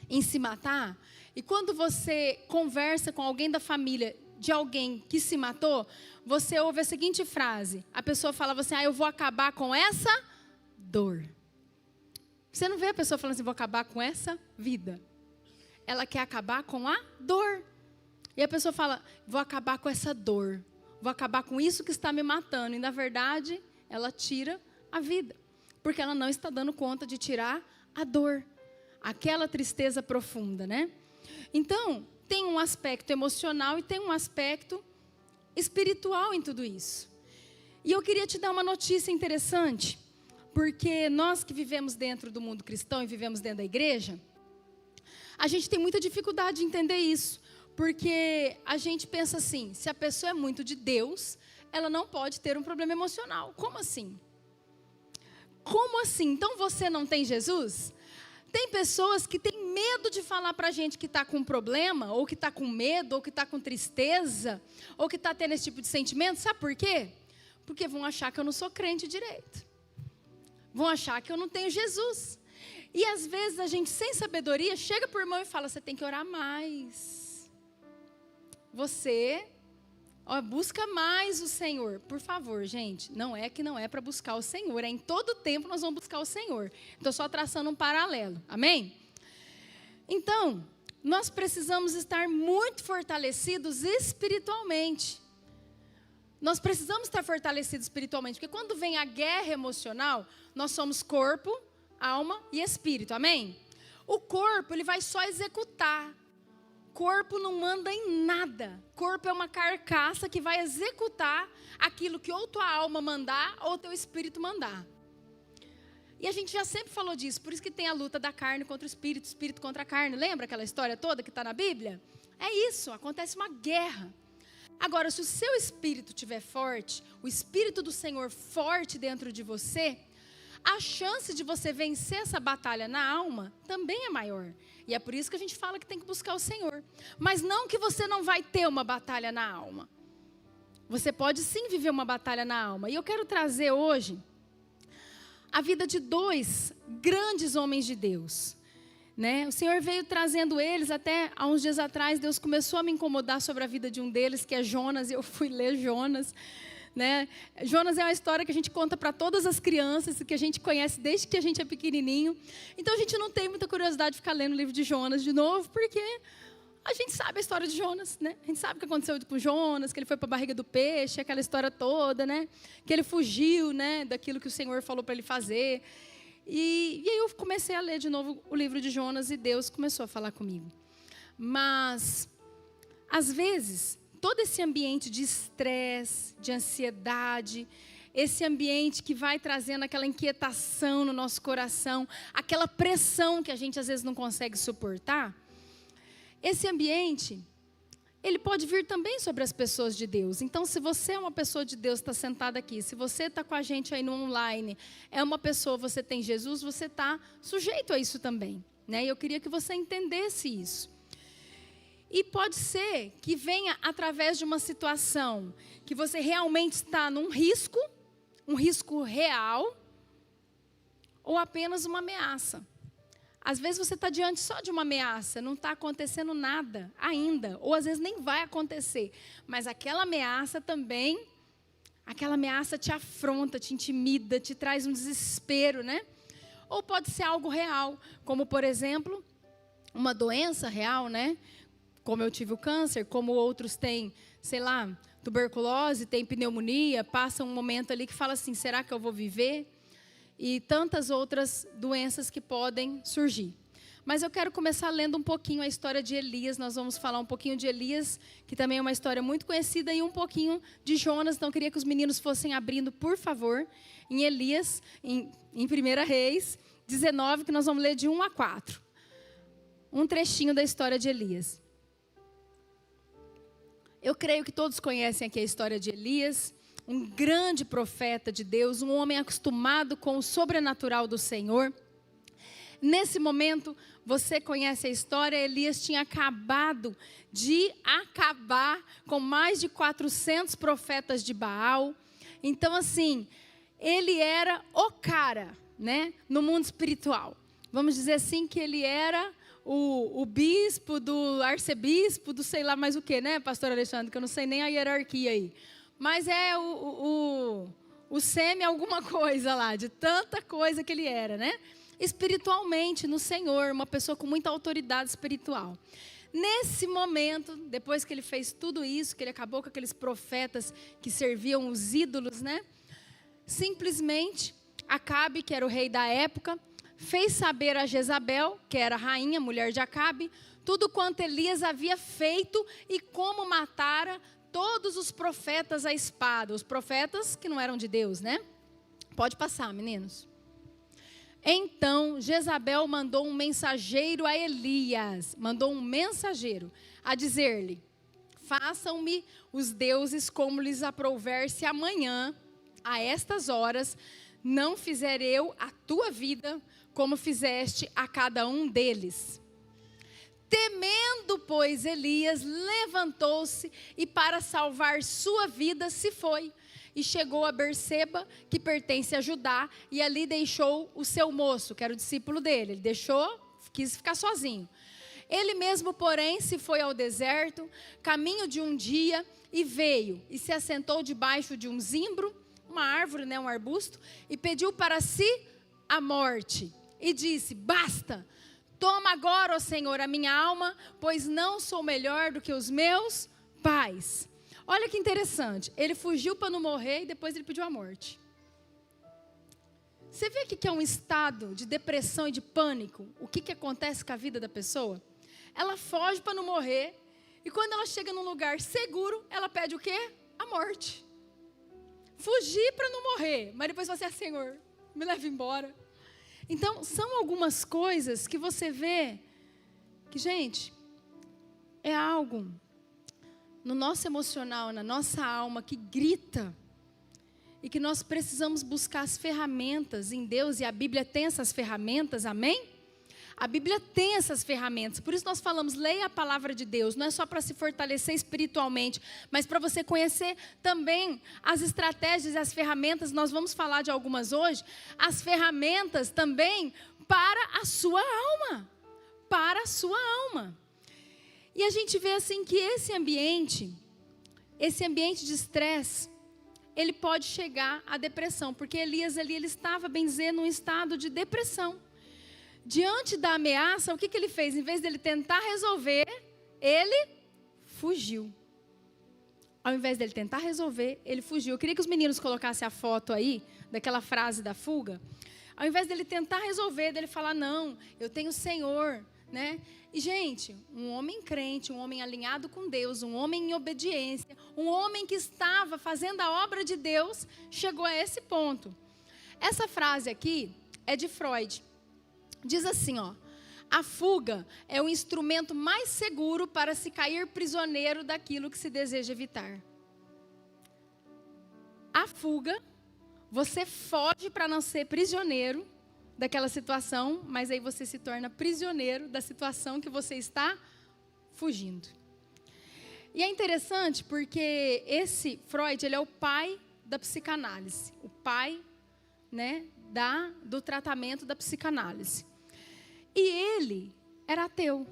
em se matar, e quando você conversa com alguém da família de alguém que se matou, você ouve a seguinte frase. A pessoa fala assim, eu vou acabar com essa dor. Você não vê a pessoa falando assim, vou acabar com essa vida. Ela quer acabar com a dor. E a pessoa fala, vou acabar com essa dor. Vou acabar com isso que está me matando. E na verdade, ela tira a vida. Porque ela não está dando conta de tirar a dor. Aquela tristeza profunda, né? Então, tem um aspecto emocional e tem um aspecto espiritual em tudo isso. E eu queria te dar uma notícia interessante, porque nós que vivemos dentro do mundo cristão e vivemos dentro da igreja, a gente tem muita dificuldade de entender isso, porque a gente pensa assim, se a pessoa é muito de Deus, ela não pode ter um problema emocional. Como assim? Como assim? Então você não tem Jesus? Tem pessoas que têm medo de falar para a gente que está com problema, ou que está com medo, ou que está com tristeza, ou que está tendo esse tipo de sentimento. Sabe por quê? Porque vão achar que eu não sou crente direito. Vão achar que eu não tenho Jesus. E às vezes a gente, sem sabedoria, chega para o irmão e fala, você tem que orar mais. Você busca mais o Senhor. Por favor, gente, não é que não é para buscar o Senhor. É em todo tempo nós vamos buscar o Senhor. Estou só traçando um paralelo. Amém? Então, nós precisamos estar muito fortalecidos espiritualmente. Nós precisamos estar fortalecidos espiritualmente. Porque quando vem a guerra emocional, nós somos corpo, alma e espírito. Amém? O corpo, ele vai só executar. Corpo não manda em nada. Corpo é uma carcaça que vai executar aquilo que ou tua alma mandar ou teu espírito mandar. E a gente já sempre falou disso, por isso que tem a luta da carne contra o espírito contra a carne. Lembra aquela história toda que está na Bíblia? É isso, acontece uma guerra. Agora, se o seu espírito estiver forte, o espírito do Senhor forte dentro de você, a chance de você vencer essa batalha na alma também é maior. E é por isso que a gente fala que tem que buscar o Senhor. Mas não que você não vai ter uma batalha na alma. Você pode sim viver uma batalha na alma. E eu quero trazer hoje a vida de dois grandes homens de Deus. Né? O Senhor veio trazendo eles, até há uns dias atrás, Deus começou a me incomodar sobre a vida de um deles, que é Jonas, e eu fui ler Jonas. Né? Jonas é uma história que a gente conta para todas as crianças, que a gente conhece desde que a gente é pequenininho. Então a gente não tem muita curiosidade de ficar lendo o livro de Jonas de novo, porque a gente sabe a história de Jonas, né? A gente sabe o que aconteceu com Jonas, que ele foi para a barriga do peixe, aquela história toda, né? Que ele fugiu, né, daquilo que o Senhor falou para ele fazer. E aí eu comecei a ler de novo o livro de Jonas e Deus começou a falar comigo. Mas, às vezes, todo esse ambiente de estresse, de ansiedade, esse ambiente que vai trazendo aquela inquietação no nosso coração, aquela pressão que a gente às vezes não consegue suportar, esse ambiente, ele pode vir também sobre as pessoas de Deus. Então, se você é uma pessoa de Deus, está sentada aqui, se você está com a gente aí no online, é uma pessoa, você tem Jesus, você está sujeito a isso também. Né? E eu queria que você entendesse isso. E pode ser que venha através de uma situação que você realmente está num risco, um risco real, ou apenas uma ameaça. Às vezes você está diante só de uma ameaça, não está acontecendo nada ainda, ou às vezes nem vai acontecer. Mas aquela ameaça também, aquela ameaça te afronta, te intimida, te traz um desespero, né? Ou pode ser algo real, como por exemplo, uma doença real, né? Como eu tive o câncer, como outros têm, sei lá, tuberculose, tem pneumonia, passa um momento ali que fala assim, será que eu vou viver? E tantas outras doenças que podem surgir. Mas eu quero começar lendo um pouquinho a história de Elias. Nós vamos falar um pouquinho de Elias, que também é uma história muito conhecida, e um pouquinho de Jonas. Então, eu queria que os meninos fossem abrindo, por favor, em Elias, em 1 Reis 19, que nós vamos ler de 1 a 4. Um trechinho da história de Elias. Eu creio que todos conhecem aqui a história de Elias, um grande profeta de Deus, um homem acostumado com o sobrenatural do Senhor. Nesse momento, você conhece a história, Elias tinha acabado de acabar com mais de 400 profetas de Baal. Então, assim, ele era o cara, né, no mundo espiritual. Vamos dizer assim que ele era o bispo, do arcebispo, do sei lá mais o que, né, pastor Alexandre, que eu não sei nem a hierarquia aí. Mas é o semi alguma coisa lá, de tanta coisa que ele era, né? Espiritualmente no Senhor, uma pessoa com muita autoridade espiritual. Nesse momento, depois que ele fez tudo isso, que ele acabou com aqueles profetas que serviam os ídolos, né? Simplesmente, Acabe, que era o rei da época, fez saber a Jezabel, que era a rainha, mulher de Acabe, tudo quanto Elias havia feito e como matara todos os profetas à espada, os profetas que não eram de Deus, né? Pode passar, meninos. Então, Jezabel mandou um mensageiro a Elias, a dizer-lhe, façam-me os deuses como lhes aprouver, se amanhã, a estas horas, não fizer eu a tua vida, como fizeste a cada um deles. Temendo, pois, Elias levantou-se e para salvar sua vida se foi. E chegou a Berseba, que pertence a Judá, e ali deixou o seu moço, que era o discípulo dele. Ele quis ficar sozinho. Ele mesmo, porém, se foi ao deserto, caminho de um dia, e veio, e se assentou debaixo de um zimbro, uma árvore, né, um arbusto, e pediu para si a morte. E disse, basta, toma agora, ó Senhor, a minha alma, pois não sou melhor do que os meus pais. Olha que interessante, ele fugiu para não morrer e depois ele pediu a morte. Você vê o que é um estado de depressão e de pânico? O que acontece com a vida da pessoa? Ela foge para não morrer e quando ela chega num lugar seguro, ela pede o quê? A morte. Fugir para não morrer, mas depois você, Senhor, me leva embora. Então, são algumas coisas que você vê que, gente, é algo no nosso emocional, na nossa alma, que grita. E que nós precisamos buscar as ferramentas em Deus. E a Bíblia tem essas ferramentas, amém? A Bíblia tem essas ferramentas. Por isso nós falamos, leia a palavra de Deus. Não é só para se fortalecer espiritualmente, mas para você conhecer também as estratégias e as ferramentas. Nós vamos falar de algumas hoje. As ferramentas também para a sua alma. Para a sua alma. E a gente vê assim que esse ambiente de estresse, ele pode chegar à depressão. Porque Elias ali, ele estava, bem dizer, num estado de depressão. Diante da ameaça, o que ele fez? Em vez dele tentar resolver, ele fugiu. Ao invés dele tentar resolver, ele fugiu. Eu queria que os meninos colocassem a foto aí, daquela frase da fuga. Ao invés dele tentar resolver, dele falar, não, eu tenho o Senhor, né? E, gente, um homem crente, um homem alinhado com Deus, um homem em obediência, um homem que estava fazendo a obra de Deus, chegou a esse ponto. Essa frase aqui é de Freud. Diz assim, ó, a fuga é o instrumento mais seguro para se cair prisioneiro daquilo que se deseja evitar. A fuga, você foge para não ser prisioneiro daquela situação, mas aí você se torna prisioneiro da situação que você está fugindo. E é interessante porque esse Freud, ele é o pai da psicanálise, o pai, né, do tratamento da psicanálise. E ele era ateu.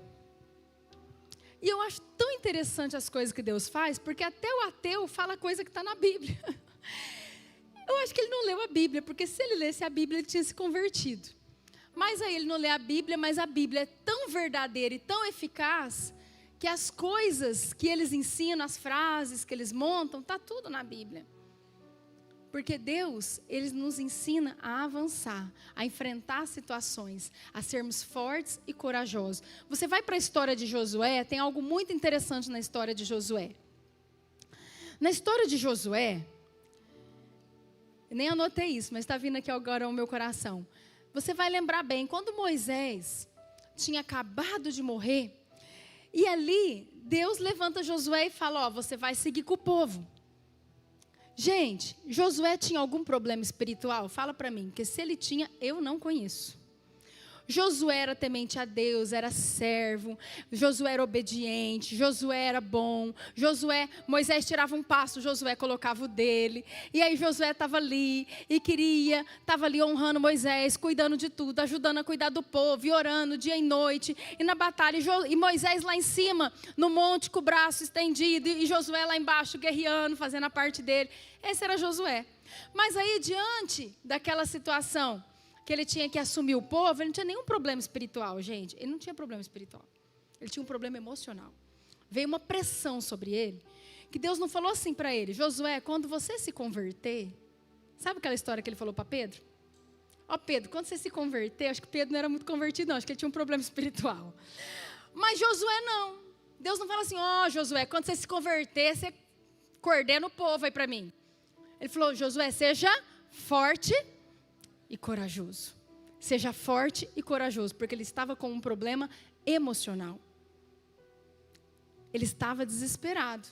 E eu acho tão interessante as coisas que Deus faz, porque até o ateu fala coisa que está na Bíblia. Eu acho que ele não leu a Bíblia, porque se ele lesse a Bíblia, ele tinha se convertido. Mas aí ele não lê a Bíblia, mas a Bíblia é tão verdadeira e tão eficaz, que as coisas que eles ensinam, as frases que eles montam, está tudo na Bíblia. Porque Deus, Ele nos ensina a avançar, a enfrentar situações, a sermos fortes e corajosos. Você vai para a história de Josué, tem algo muito interessante na história de Josué. Na história de Josué, eu nem anotei isso, mas está vindo aqui agora ao meu coração. Você vai lembrar bem, quando Moisés tinha acabado de morrer, e ali Deus levanta Josué e fala, você vai seguir com o povo. Gente, Josué tinha algum problema espiritual? Fala para mim, porque se ele tinha, eu não conheço. Josué era temente a Deus, era servo, Josué era obediente, Josué era bom, Moisés tirava um passo, Josué colocava o dele, e aí Josué estava ali, e estava ali honrando Moisés, cuidando de tudo, ajudando a cuidar do povo, e orando dia e noite, e na batalha, e Moisés lá em cima, no monte com o braço estendido, e Josué lá embaixo guerreando, fazendo a parte dele. Esse era Josué. Mas aí diante daquela situação, que ele tinha que assumir o povo, ele não tinha nenhum problema espiritual, gente. Ele não tinha problema espiritual. Ele tinha um problema emocional. Veio uma pressão sobre ele, que Deus não falou assim para ele, Josué, quando você se converter, sabe aquela história que ele falou para Pedro? Pedro, quando você se converter, acho que Pedro não era muito convertido não, acho que ele tinha um problema espiritual. Mas Josué não. Deus não fala assim, Josué, quando você se converter, você coordena o povo aí para mim. Ele falou, Josué, seja forte e corajoso. Seja forte e corajoso, porque ele estava com um problema emocional. Ele estava desesperado.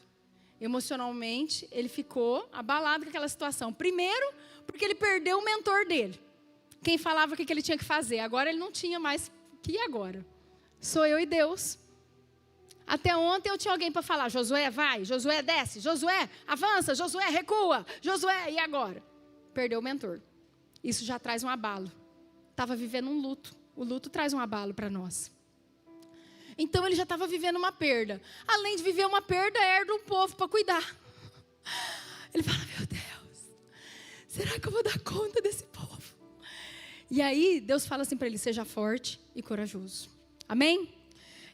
Emocionalmente, ele ficou abalado com aquela situação. Primeiro, porque ele perdeu o mentor dele. Quem falava o que ele tinha que fazer. Agora ele não tinha mais. E agora? Sou eu e Deus. Até ontem eu tinha alguém para falar, Josué vai, Josué desce, Josué avança, Josué recua, Josué, e agora? Perdeu o mentor. Isso já traz um abalo. Estava vivendo um luto. O luto traz um abalo para nós. Então ele já estava vivendo uma perda. Além de viver uma perda, herda um povo para cuidar. Ele fala, meu Deus, será que eu vou dar conta desse povo? E aí Deus fala assim para ele, seja forte e corajoso. Amém?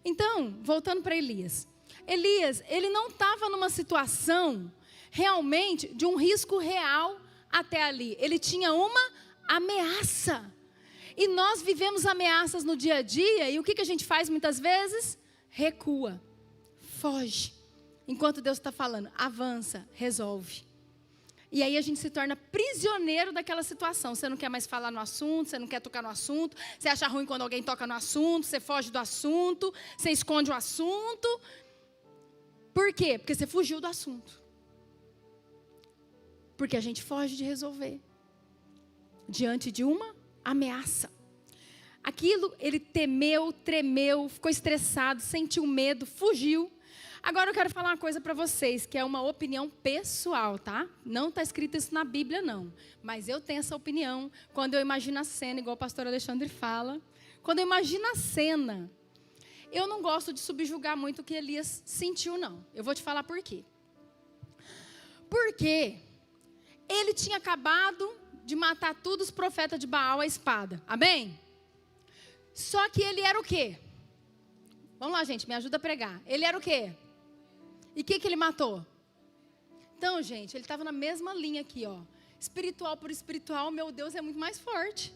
Então, voltando para Elias. Elias, ele não estava numa situação realmente de um risco real até ali. Ele tinha uma ameaça. E nós vivemos ameaças no dia a dia. E o que a gente faz muitas vezes? Recua. Foge. Enquanto Deus está falando, avança, resolve. E aí a gente se torna prisioneiro daquela situação. Você não quer mais falar no assunto, você não quer tocar no assunto. Você acha ruim quando alguém toca no assunto, você foge do assunto, você esconde o assunto. Por quê? Porque você fugiu do assunto. Porque a gente foge de resolver. Diante de uma ameaça. Aquilo, ele temeu, tremeu, ficou estressado, sentiu medo, fugiu. Agora eu quero falar uma coisa para vocês, que é uma opinião pessoal, tá? Não está escrito isso na Bíblia, não. Mas eu tenho essa opinião. Quando eu imagino a cena, igual o pastor Alexandre fala. Quando eu imagino a cena, eu não gosto de subjugar muito o que Elias sentiu, não. Eu vou te falar por quê. Porque ele tinha acabado de matar todos os profetas de Baal à espada. Amém? Só que ele era o quê? Vamos lá, gente, me ajuda a pregar. Ele era o quê? E o que ele matou? Então, gente, ele estava na mesma linha aqui, ó. Espiritual por espiritual, meu Deus, é muito mais forte.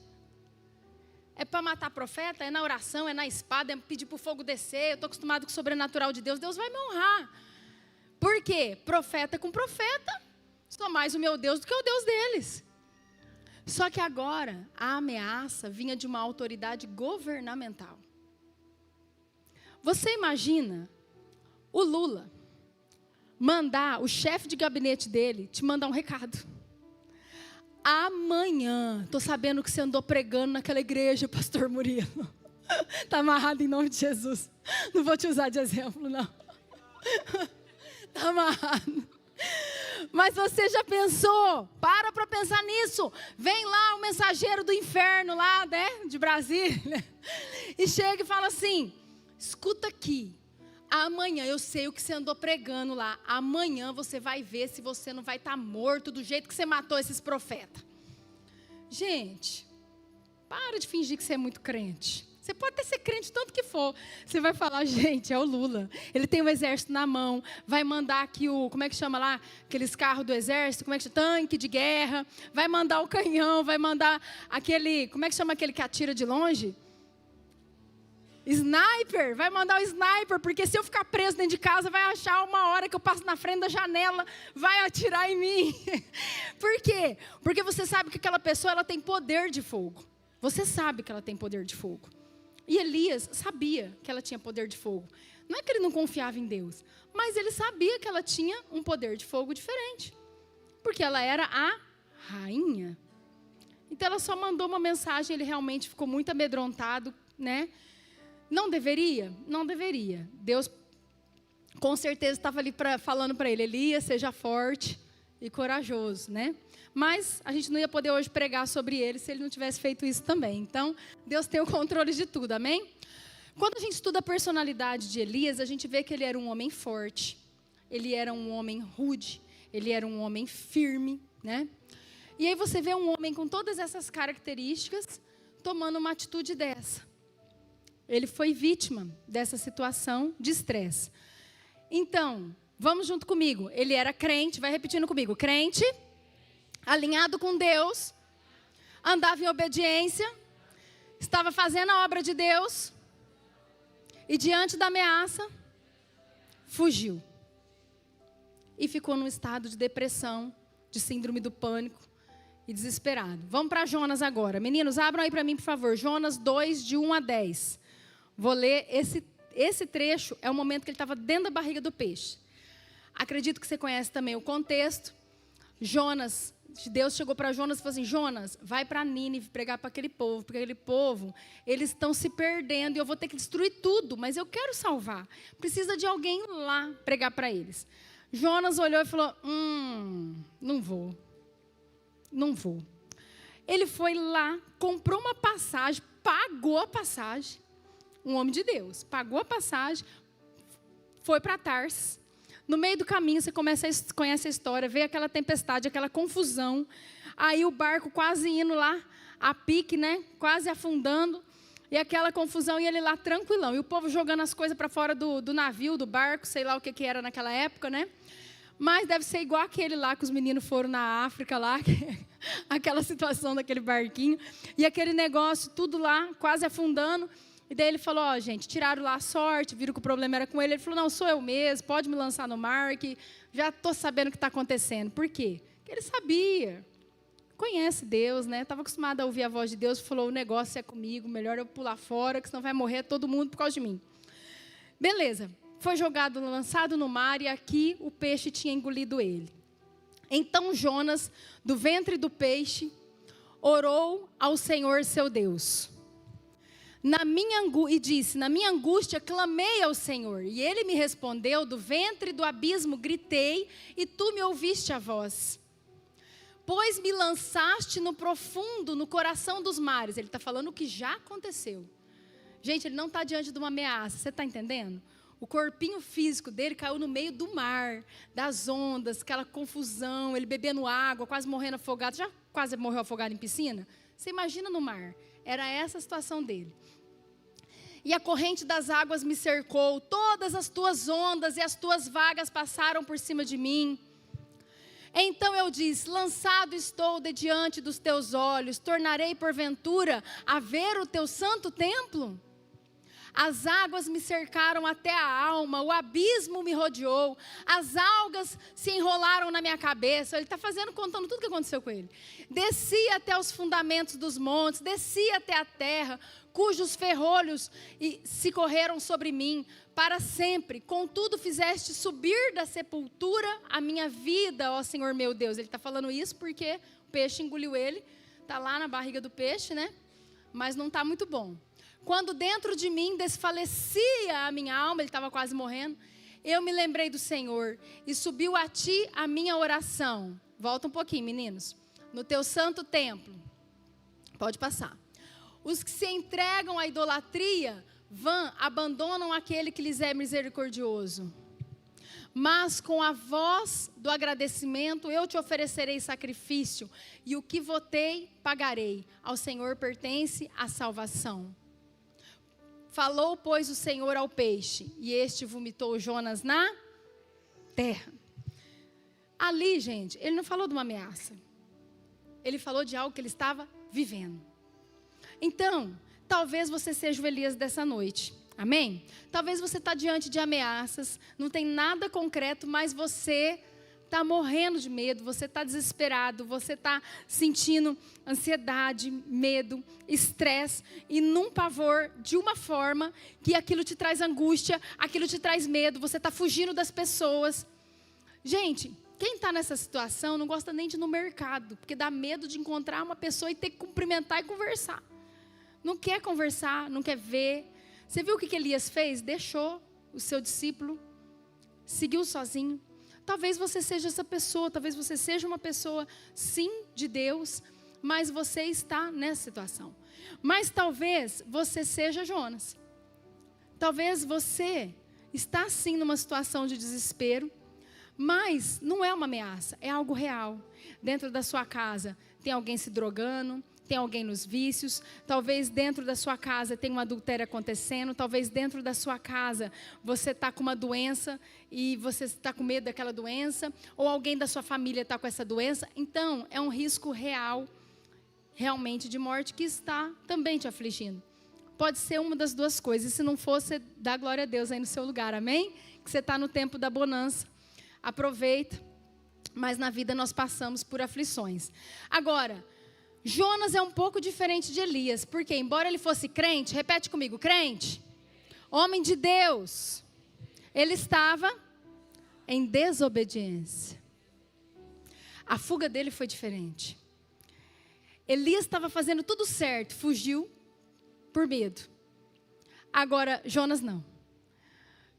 É para matar profeta, é na oração, é na espada, é pedir para o fogo descer. Eu estou acostumado com o sobrenatural de Deus, Deus vai me honrar. Por quê? Profeta com profeta, sou mais o meu Deus do que o Deus deles. Só que agora, a ameaça vinha de uma autoridade governamental. Você imagina o Lula mandar o chefe de gabinete dele te mandar um recado. Amanhã, estou sabendo que você andou pregando naquela igreja, pastor Murilo. Está amarrado em nome de Jesus. Não vou te usar de exemplo, não. Está amarrado. Mas você já pensou? Para pensar nisso. Vem lá o mensageiro do inferno lá, né, de Brasília. e chega e fala assim: escuta aqui, amanhã, eu sei o que você andou pregando lá, amanhã você vai ver se você não vai estar morto do jeito que você matou esses profetas. Gente, para de fingir que você é muito crente. Você pode até ser crente tanto que for. Você vai falar: gente, é o Lula. Ele tem o exército na mão. Vai mandar aqui como é que chama lá? Aqueles carros do exército, como é que chama? Tanque de guerra. Vai mandar o canhão, vai mandar aquele, como é que chama aquele que atira de longe? Sniper, vai mandar o sniper, porque se eu ficar preso dentro de casa, vai achar uma hora que eu passo na frente da janela, vai atirar em mim. Por quê? Porque você sabe que aquela pessoa, ela tem poder de fogo. Você sabe que ela tem poder de fogo. E Elias sabia que ela tinha poder de fogo. Não é que ele não confiava em Deus, mas ele sabia que ela tinha um poder de fogo diferente. Porque ela era a rainha. Então ela só mandou uma mensagem, ele realmente ficou muito amedrontado, né? Não deveria? Não deveria. Deus com certeza estava ali falando para ele: Elias, seja forte e corajoso, né? Mas a gente não ia poder hoje pregar sobre ele se ele não tivesse feito isso também. Então, Deus tem o controle de tudo, amém? Quando a gente estuda a personalidade de Elias, a gente vê que ele era um homem forte, ele era um homem rude, ele era um homem firme, né? E aí você vê um homem com todas essas características tomando uma atitude dessa. Ele foi vítima dessa situação de estresse. Então, vamos junto comigo. Ele era crente, vai repetindo comigo. Crente, alinhado com Deus, andava em obediência, estava fazendo a obra de Deus e diante da ameaça, fugiu. E ficou num estado de depressão, de síndrome do pânico e desesperado. Vamos para Jonas agora. Meninos, abram aí para mim, por favor. Jonas 2, de 1 a 10. Vou ler esse trecho, é o momento que ele estava dentro da barriga do peixe. Acredito que você conhece também o contexto. Jonas, Deus chegou para Jonas e falou assim: Jonas, vai para Nínive pregar para aquele povo, porque aquele povo, eles estão se perdendo e eu vou ter que destruir tudo, mas eu quero salvar. Precisa de alguém lá pregar para eles. Jonas olhou e falou: não vou. Ele foi lá, comprou uma passagem, pagou a passagem. Um homem de Deus, pagou a passagem, foi para Tarsis. No meio do caminho, você conhece a história, veio aquela tempestade, aquela confusão. Aí o barco quase indo lá, a pique, né? Quase afundando. E aquela confusão, e ele lá tranquilão. E o povo jogando as coisas para fora do navio, do barco, sei lá o que era naquela época, né? Mas deve ser igual aquele lá que os meninos foram na África lá, aquela situação daquele barquinho. E aquele negócio, tudo lá, quase afundando. E daí ele falou: ó, gente, tiraram lá a sorte, viram que o problema era com ele. Ele falou: não, sou eu mesmo, pode me lançar no mar, que já estou sabendo o que está acontecendo. Por quê? Porque ele sabia, conhece Deus, né? Estava acostumado a ouvir a voz de Deus, falou: o negócio é comigo, melhor eu pular fora, que senão vai morrer todo mundo por causa de mim. Beleza, foi jogado, lançado no mar, e aqui o peixe tinha engolido ele. Então Jonas, do ventre do peixe, orou ao Senhor seu Deus. E disse: na minha angústia clamei ao Senhor, e Ele me respondeu. Do ventre do abismo gritei, e Tu me ouviste a voz. Pois me lançaste no profundo, no coração dos mares. Ele está falando o que já aconteceu. Gente, ele não está diante de uma ameaça, você está entendendo? O corpinho físico dele caiu no meio do mar, das ondas, aquela confusão, ele bebendo água, quase morrendo afogado. Já quase morreu afogado em piscina? Você imagina no mar. Era essa a situação dele. E a corrente das águas me cercou, todas as tuas ondas e as tuas vagas passaram por cima de mim. Então eu disse: lançado estou de diante dos teus olhos, tornarei porventura a ver o teu santo templo? As águas me cercaram até a alma, o abismo me rodeou, as algas se enrolaram na minha cabeça. Ele está contando tudo o que aconteceu com ele. Desci até os fundamentos dos montes, desci até a terra, cujos ferrolhos se correram sobre mim para sempre. Contudo fizeste subir da sepultura a minha vida, ó Senhor meu Deus. Ele está falando isso porque o peixe engoliu ele, está lá na barriga do peixe, né? Mas não está muito bom. Quando dentro de mim desfalecia a minha alma, ele estava quase morrendo, eu me lembrei do Senhor e subiu a ti a minha oração. Volta um pouquinho, meninos. No teu santo templo. Pode passar. Os que se entregam à idolatria, vã, abandonam aquele que lhes é misericordioso. Mas com a voz do agradecimento eu te oferecerei sacrifício, e o que votei, pagarei. Ao Senhor pertence a salvação. Falou, pois, o Senhor ao peixe, e este vomitou Jonas na terra. Ali, gente, ele não falou de uma ameaça. Ele falou de algo que ele estava vivendo. Então, talvez você seja o Elias dessa noite. Amém? Talvez você está diante de ameaças, não tem nada concreto, mas você está morrendo de medo, você está desesperado, você está sentindo ansiedade, medo, estresse e num pavor de uma forma que aquilo te traz angústia, aquilo te traz medo, você está fugindo das pessoas. Gente, quem está nessa situação não gosta nem de ir no mercado, porque dá medo de encontrar uma pessoa e ter que cumprimentar e conversar. Não quer conversar, não quer ver. Você viu o que Elias fez? Deixou o seu discípulo, seguiu sozinho. Talvez você seja essa pessoa, talvez você seja uma pessoa, sim, de Deus, mas você está nessa situação. Mas talvez você seja Jonas. Talvez você está, sim, numa situação de desespero, mas não é uma ameaça, é algo real. Dentro da sua casa tem alguém se drogando, tem alguém nos vícios, talvez dentro da sua casa tem um adultério acontecendo, talvez dentro da sua casa você está com uma doença e você está com medo daquela doença, ou alguém da sua família está com essa doença. Então, é um risco real, realmente de morte, que está também te afligindo. Pode ser uma das duas coisas, e se não for, você dá glória a Deus aí no seu lugar, amém? Que você está no tempo da bonança, aproveita, mas na vida nós passamos por aflições. Agora, Jonas é um pouco diferente de Elias, porque embora ele fosse crente, repete comigo, crente, homem de Deus, ele estava em desobediência. A fuga dele foi diferente. Elias estava fazendo tudo certo, fugiu por medo. Agora, Jonas não.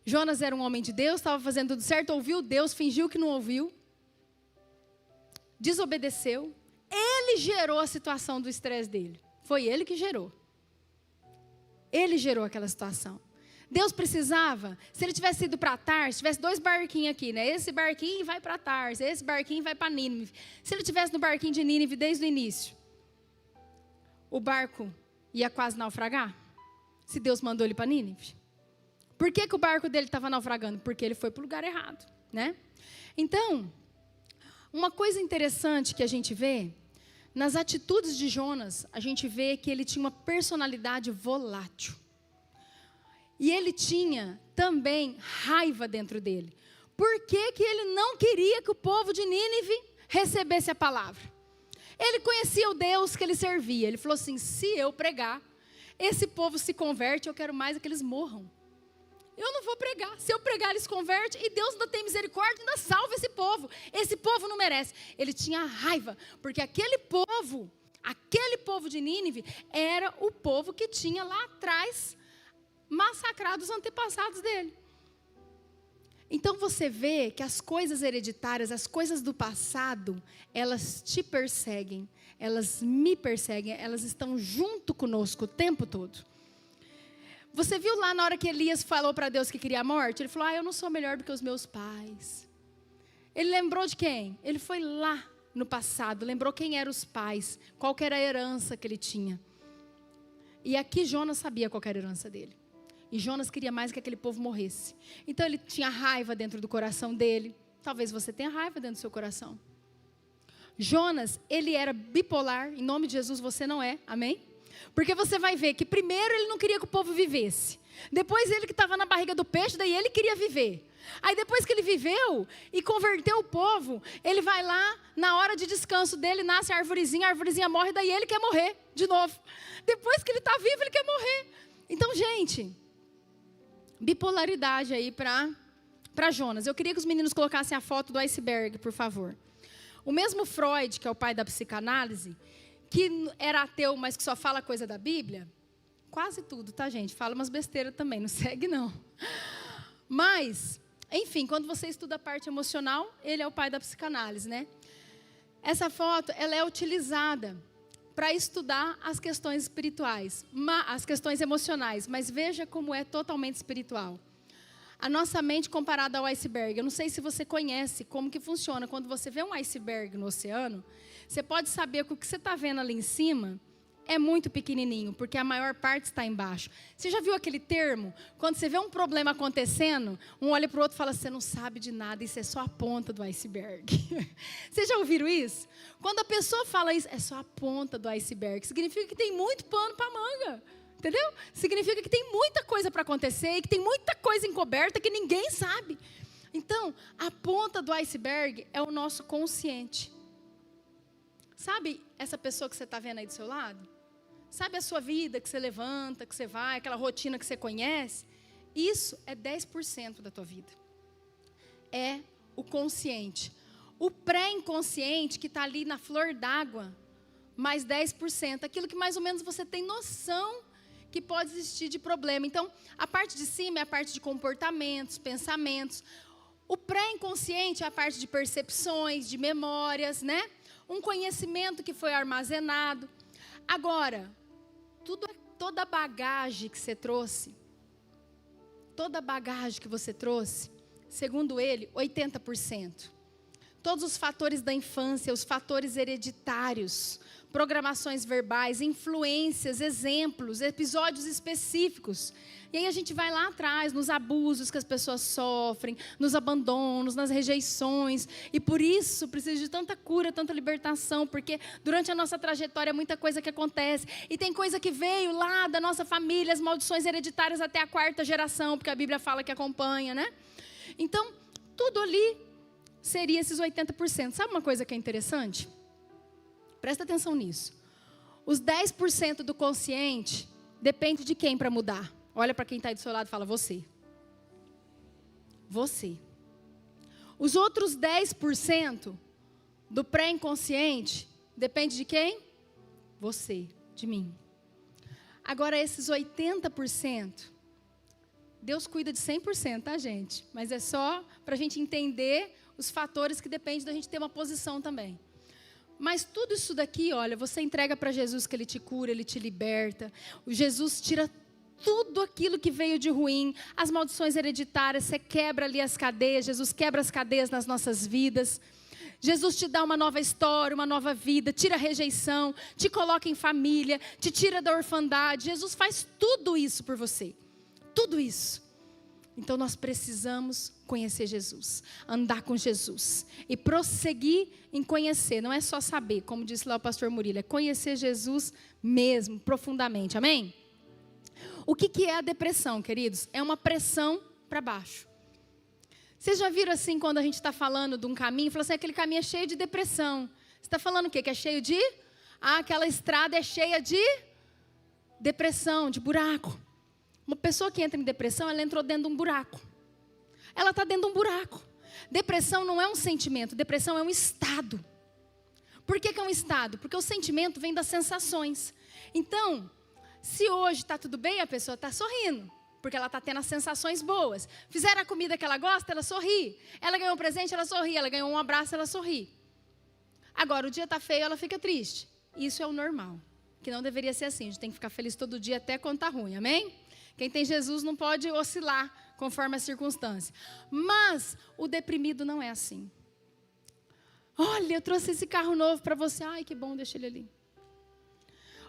Jonas era um homem de Deus, estava fazendo tudo certo, ouviu Deus, fingiu que não ouviu, desobedeceu. Ele gerou a situação do estresse dele. Foi ele que gerou. Ele gerou aquela situação. Deus precisava, se ele tivesse ido para Tarsis, tivesse 2 barquinhos aqui, né? Esse barquinho vai para Tarsis, esse barquinho vai para Nínive. Se ele tivesse no barquinho de Nínive desde o início, o barco ia quase naufragar? Se Deus mandou ele para Nínive. Por que o barco dele estava naufragando? Porque ele foi para o lugar errado, né? Então, uma coisa interessante que a gente vê, nas atitudes de Jonas, a gente vê que ele tinha uma personalidade volátil. E ele tinha também raiva dentro dele. Por que ele não queria que o povo de Nínive recebesse a palavra? Ele conhecia o Deus que ele servia. Ele falou assim, se eu pregar, esse povo se converte, eu quero mais é que eles morram. Eu não vou pregar. Se eu pregar, eles convertem. E Deus ainda tem misericórdia, ainda salva esse povo. Esse povo não merece. Ele tinha raiva, porque aquele povo de Nínive, era o povo que tinha lá atrás massacrado os antepassados dele. Então você vê que as coisas hereditárias, as coisas do passado, elas te perseguem, elas me perseguem, elas estão junto conosco o tempo todo. Você viu lá na hora que Elias falou para Deus que queria a morte? Ele falou, eu não sou melhor do que os meus pais. Ele lembrou de quem? Ele foi lá no passado, lembrou quem eram os pais, qual que era a herança que ele tinha. E aqui Jonas sabia qual que era a herança dele. E Jonas queria mais que aquele povo morresse. Então ele tinha raiva dentro do coração dele. Talvez você tenha raiva dentro do seu coração. Jonas, ele era bipolar, em nome de Jesus você não é, amém? Porque você vai ver que primeiro ele não queria que o povo vivesse. Depois ele que estava na barriga do peixe, daí ele queria viver. Aí depois que ele viveu e converteu o povo, ele vai lá, na hora de descanso dele, nasce a arvorezinha morre, daí ele quer morrer de novo. Depois que ele está vivo, ele quer morrer. Então, gente, bipolaridade aí para Jonas. Eu queria que os meninos colocassem a foto do iceberg, por favor. O mesmo Freud, que é o pai da psicanálise, que era ateu, mas que só fala coisa da Bíblia, quase tudo, tá, gente? Fala umas besteiras também, não segue, não. Mas, enfim, quando você estuda a parte emocional, ele é o pai da psicanálise, né? Essa foto, ela é utilizada para estudar as questões espirituais, as questões emocionais, mas veja como é totalmente espiritual. A nossa mente comparada ao iceberg. Eu não sei se você conhece como que funciona. Quando você vê um iceberg no oceano, você pode saber que o que você está vendo ali em cima é muito pequenininho, porque a maior parte está embaixo. Você já viu aquele termo? Quando você vê um problema acontecendo, um olha para o outro e fala, você não sabe de nada, isso é só a ponta do iceberg. Vocês já ouviram isso? Quando a pessoa fala isso, é só a ponta do iceberg, significa que tem muito pano para manga. Entendeu? Significa que tem muita coisa para acontecer e que tem muita coisa encoberta que ninguém sabe. Então, a ponta do iceberg é o nosso consciente. Sabe essa pessoa que você está vendo aí do seu lado? Sabe a sua vida que você levanta, que você vai, aquela rotina que você conhece? Isso é 10% da tua vida. É o consciente. O pré-inconsciente que está ali na flor d'água, mais 10%. Aquilo que mais ou menos você tem noção que pode existir de problema. Então, a parte de cima é a parte de comportamentos, pensamentos. O pré-inconsciente é a parte de percepções, de memórias, né? Um conhecimento que foi armazenado. Agora, toda a bagagem que você trouxe, toda a bagagem que você trouxe, segundo ele, 80%. Todos os fatores da infância, os fatores hereditários, programações verbais, influências, exemplos, episódios específicos. E aí a gente vai lá atrás, nos abusos que as pessoas sofrem, nos abandonos, nas rejeições. E por isso precisa de tanta cura, tanta libertação, porque durante a nossa trajetória é muita coisa que acontece. E tem coisa que veio lá da nossa família, as maldições hereditárias até a 4ª geração, porque a Bíblia fala que acompanha, né? Então, tudo ali seria esses 80%. Sabe uma coisa que é interessante? Presta atenção nisso. Os 10% do consciente depende de quem para mudar? Olha para quem está aí do seu lado e fala, você. Você. Os outros 10% do pré-inconsciente depende de quem? Você, de mim. Agora esses 80%, Deus cuida de 100%, tá, gente? Mas é só para a gente entender os fatores que dependem da gente ter uma posição também. Mas tudo isso daqui, olha, você entrega para Jesus que Ele te cura, Ele te liberta. O Jesus tira tudo aquilo que veio de ruim, as maldições hereditárias, você quebra ali as cadeias, Jesus quebra as cadeias nas nossas vidas. Jesus te dá uma nova história, uma nova vida, tira a rejeição, te coloca em família, te tira da orfandade. Jesus faz tudo isso por você, tudo isso. Então nós precisamos conhecer Jesus, andar com Jesus e prosseguir em conhecer, não é só saber, como disse lá o pastor Murilo, é conhecer Jesus mesmo, profundamente, amém? O que é a depressão, queridos? É uma pressão para baixo. Vocês já viram assim, quando a gente está falando de um caminho, fala assim, aquele caminho é cheio de depressão. Você está falando o quê? Que é cheio de? Aquela estrada é cheia de depressão, de buraco. Uma pessoa que entra em depressão, ela entrou dentro de um buraco. Ela está dentro de um buraco. Depressão não é um sentimento, depressão é um estado. Por que é um estado? Porque o sentimento vem das sensações. Então, se hoje está tudo bem, a pessoa está sorrindo, porque ela está tendo as sensações boas. Fizeram a comida que ela gosta, ela sorri. Ela ganhou um presente, ela sorri. Ela ganhou um abraço, ela sorri. Agora, o dia está feio, ela fica triste. Isso é o normal, que não deveria ser assim. A gente tem que ficar feliz todo dia, até quando está ruim, amém? Quem tem Jesus não pode oscilar conforme a circunstância. Mas o deprimido não é assim. Olha, eu trouxe esse carro novo para você. Ai, que bom, deixa ele ali.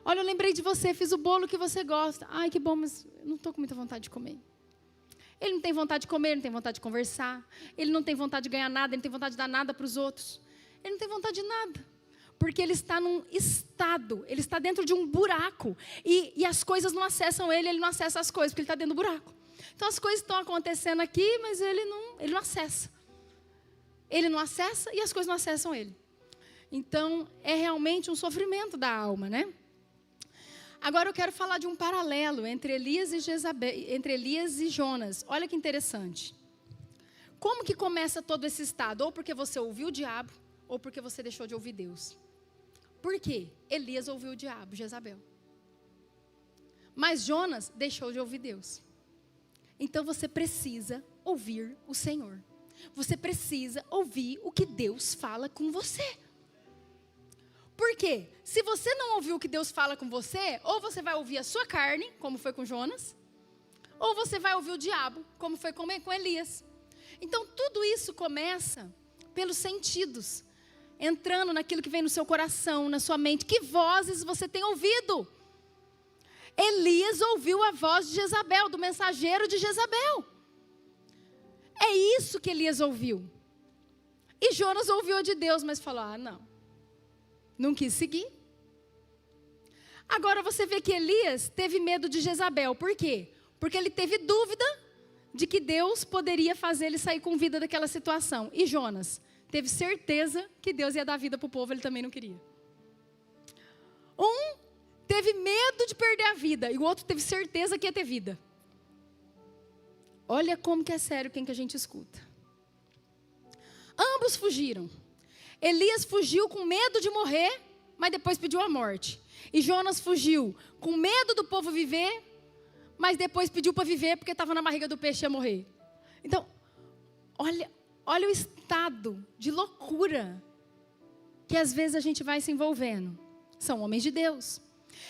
Olha, eu lembrei de você, fiz o bolo que você gosta. Ai, que bom, mas eu não estou com muita vontade de comer. Ele não tem vontade de comer, ele não tem vontade de conversar. Ele não tem vontade de ganhar nada, ele não tem vontade de dar nada para os outros. Ele não tem vontade de nada. Porque ele está num estado, ele está dentro de um buraco. E as coisas não acessam ele não acessa as coisas, porque ele está dentro do buraco. Então as coisas estão acontecendo aqui, mas ele não acessa. Ele não acessa e as coisas não acessam ele. Então é realmente um sofrimento da alma, né? Agora eu quero falar de um paralelo entre Elias e Jonas. Olha que interessante. Como que começa todo esse estado? Ou porque você ouviu o diabo, ou porque você deixou de ouvir Deus. Por quê? Elias ouviu o diabo, Jezabel. Mas Jonas deixou de ouvir Deus. Então você precisa ouvir o Senhor. Você precisa ouvir o que Deus fala com você. Por quê? Se você não ouviu o que Deus fala com você, ou você vai ouvir a sua carne, como foi com Jonas, ou você vai ouvir o diabo, como foi com Elias. Então, tudo isso começa pelos sentidos, entrando naquilo que vem no seu coração, na sua mente. Que vozes você tem ouvido? Elias ouviu a voz de Jezabel, do mensageiro de Jezabel. É isso que Elias ouviu. E Jonas ouviu a de Deus, mas falou, não quis seguir. Agora você vê que Elias teve medo de Jezabel. Por quê? Porque ele teve dúvida de que Deus poderia fazer ele sair com vida daquela situação. E Jonas teve certeza que Deus ia dar vida para o povo, ele também não queria. Um teve medo de perder a vida e o outro teve certeza que ia ter vida. Olha como que é sério quem que a gente escuta. Ambos fugiram. Elias fugiu com medo de morrer, mas depois pediu a morte. E Jonas fugiu com medo do povo viver, mas depois pediu para viver porque estava na barriga do peixe e ia morrer. Então, olha o estado de loucura que às vezes a gente vai se envolvendo. São homens de Deus.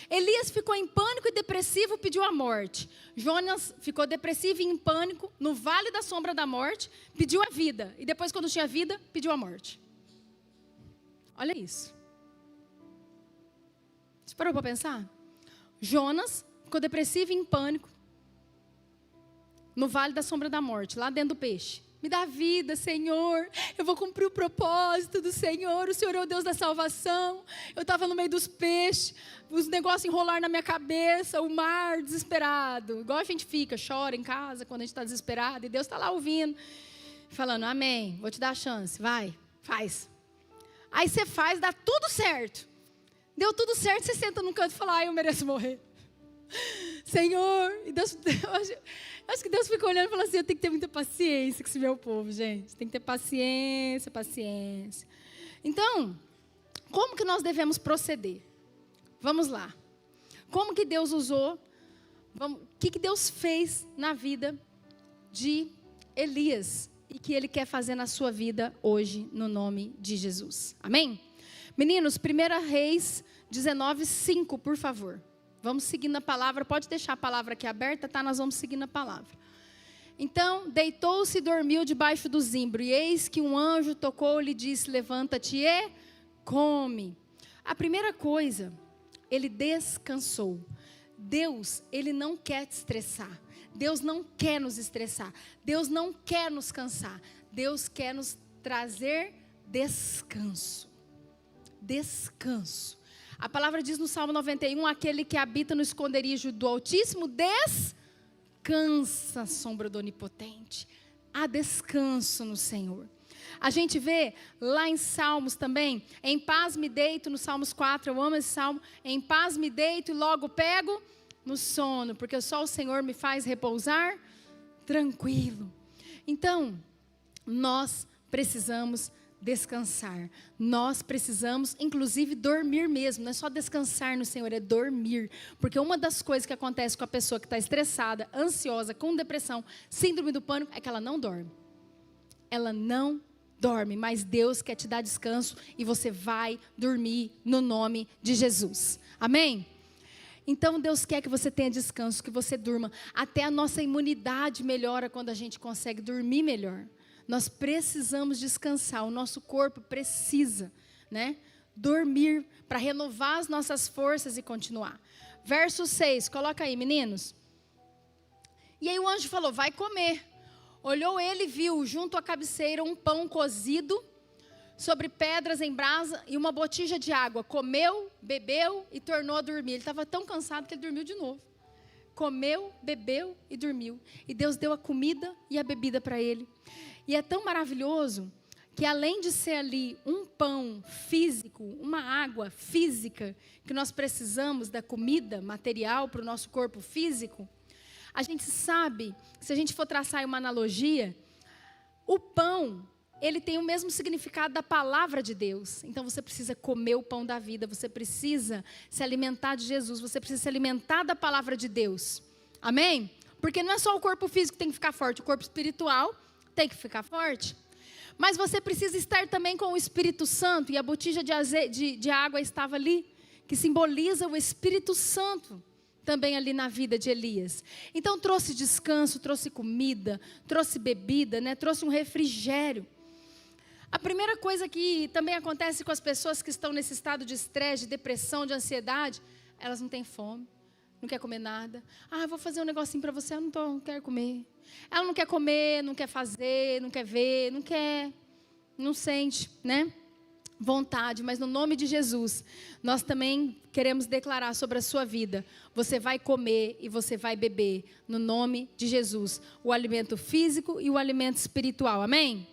Elias ficou em pânico e depressivo, pediu a morte. Jonas ficou depressivo e em pânico, no vale da sombra da morte, pediu a vida. E depois, quando tinha vida, pediu a morte. Olha isso. Você parou para pensar? Jonas ficou depressivo e em pânico, no vale da sombra da morte, lá dentro do peixe. Me dá vida, Senhor, eu vou cumprir o propósito do Senhor, o Senhor é o Deus da salvação. Eu estava no meio dos peixes, os negócios enrolaram na minha cabeça, o mar desesperado, igual a gente fica, chora em casa quando a gente está desesperado, e Deus está lá ouvindo, falando, amém, vou te dar a chance, vai, faz. Aí você faz, dá tudo certo, deu tudo certo, você senta num canto e fala, eu mereço morrer. Senhor, e Deus, acho que Deus fica olhando e fala assim, eu tenho que ter muita paciência com esse meu povo, gente. Tem que ter paciência. Então, como que nós devemos proceder? Vamos lá. Como que Deus usou, o que Deus fez na vida de Elias e que Ele quer fazer na sua vida hoje, no nome de Jesus. Amém? Meninos, 1 Reis 19:5, por favor. Vamos seguindo a palavra, pode deixar a palavra aqui aberta, tá? Nós vamos seguindo a palavra. Então, deitou-se e dormiu debaixo do zimbro, e eis que um anjo tocou-lhe e disse, levanta-te e come. A primeira coisa, ele descansou. Deus, ele não quer te estressar. Deus não quer nos estressar. Deus não quer nos cansar. Deus quer nos trazer descanso. Descanso. A palavra diz no Salmo 91, aquele que habita no esconderijo do Altíssimo, descansa à sombra do Onipotente. Há descanso no Senhor. A gente vê lá em Salmos também, em paz me deito, no Salmos 4, eu amo esse salmo, em paz me deito e logo pego no sono, porque só o Senhor me faz repousar tranquilo. Então, nós precisamos descansar. Nós precisamos, inclusive, dormir mesmo. Não é só descansar no Senhor, é dormir. Porque uma das coisas que acontece com a pessoa que está estressada, ansiosa, com depressão, síndrome do pânico, é que ela não dorme. Ela não dorme, mas Deus quer te dar descanso e você vai dormir no nome de Jesus. Amém? Então Deus quer que você tenha descanso, que você durma. Até a nossa imunidade melhora quando a gente consegue dormir melhor. Nós precisamos descansar, o nosso corpo precisa, né, dormir para renovar as nossas forças e continuar. Verso 6, coloca aí, meninos. E aí o anjo falou, vai comer. Olhou ele e viu junto à cabeceira um pão cozido sobre pedras em brasa e uma botija de água. Comeu, bebeu e tornou a dormir. Ele estava tão cansado que ele dormiu de novo. Comeu, bebeu e dormiu. E Deus deu a comida e a bebida para ele. E é tão maravilhoso que além de ser ali um pão físico, uma água física, que nós precisamos da comida material para o nosso corpo físico, a gente sabe, se a gente for traçar uma analogia, o pão, ele tem o mesmo significado da palavra de Deus. Então você precisa comer o pão da vida, você precisa se alimentar de Jesus, você precisa se alimentar da palavra de Deus. Amém? Porque não é só o corpo físico que tem que ficar forte, o corpo espiritual tem que ficar forte. Mas você precisa estar também com o Espírito Santo, e a botija de água estava ali, que simboliza o Espírito Santo, também ali na vida de Elias. Então trouxe descanso, trouxe comida, trouxe bebida, né? Trouxe um refrigério. A primeira coisa que também acontece com as pessoas que estão nesse estado de estresse, de depressão, de ansiedade, elas não têm fome, não quer comer nada. Eu vou fazer um negocinho para você, eu não quero comer. Ela não quer comer, não quer fazer, não quer ver, não sente, né? Vontade, mas no nome de Jesus, nós também queremos declarar sobre a sua vida. Você vai comer e você vai beber, no nome de Jesus, o alimento físico e o alimento espiritual, amém?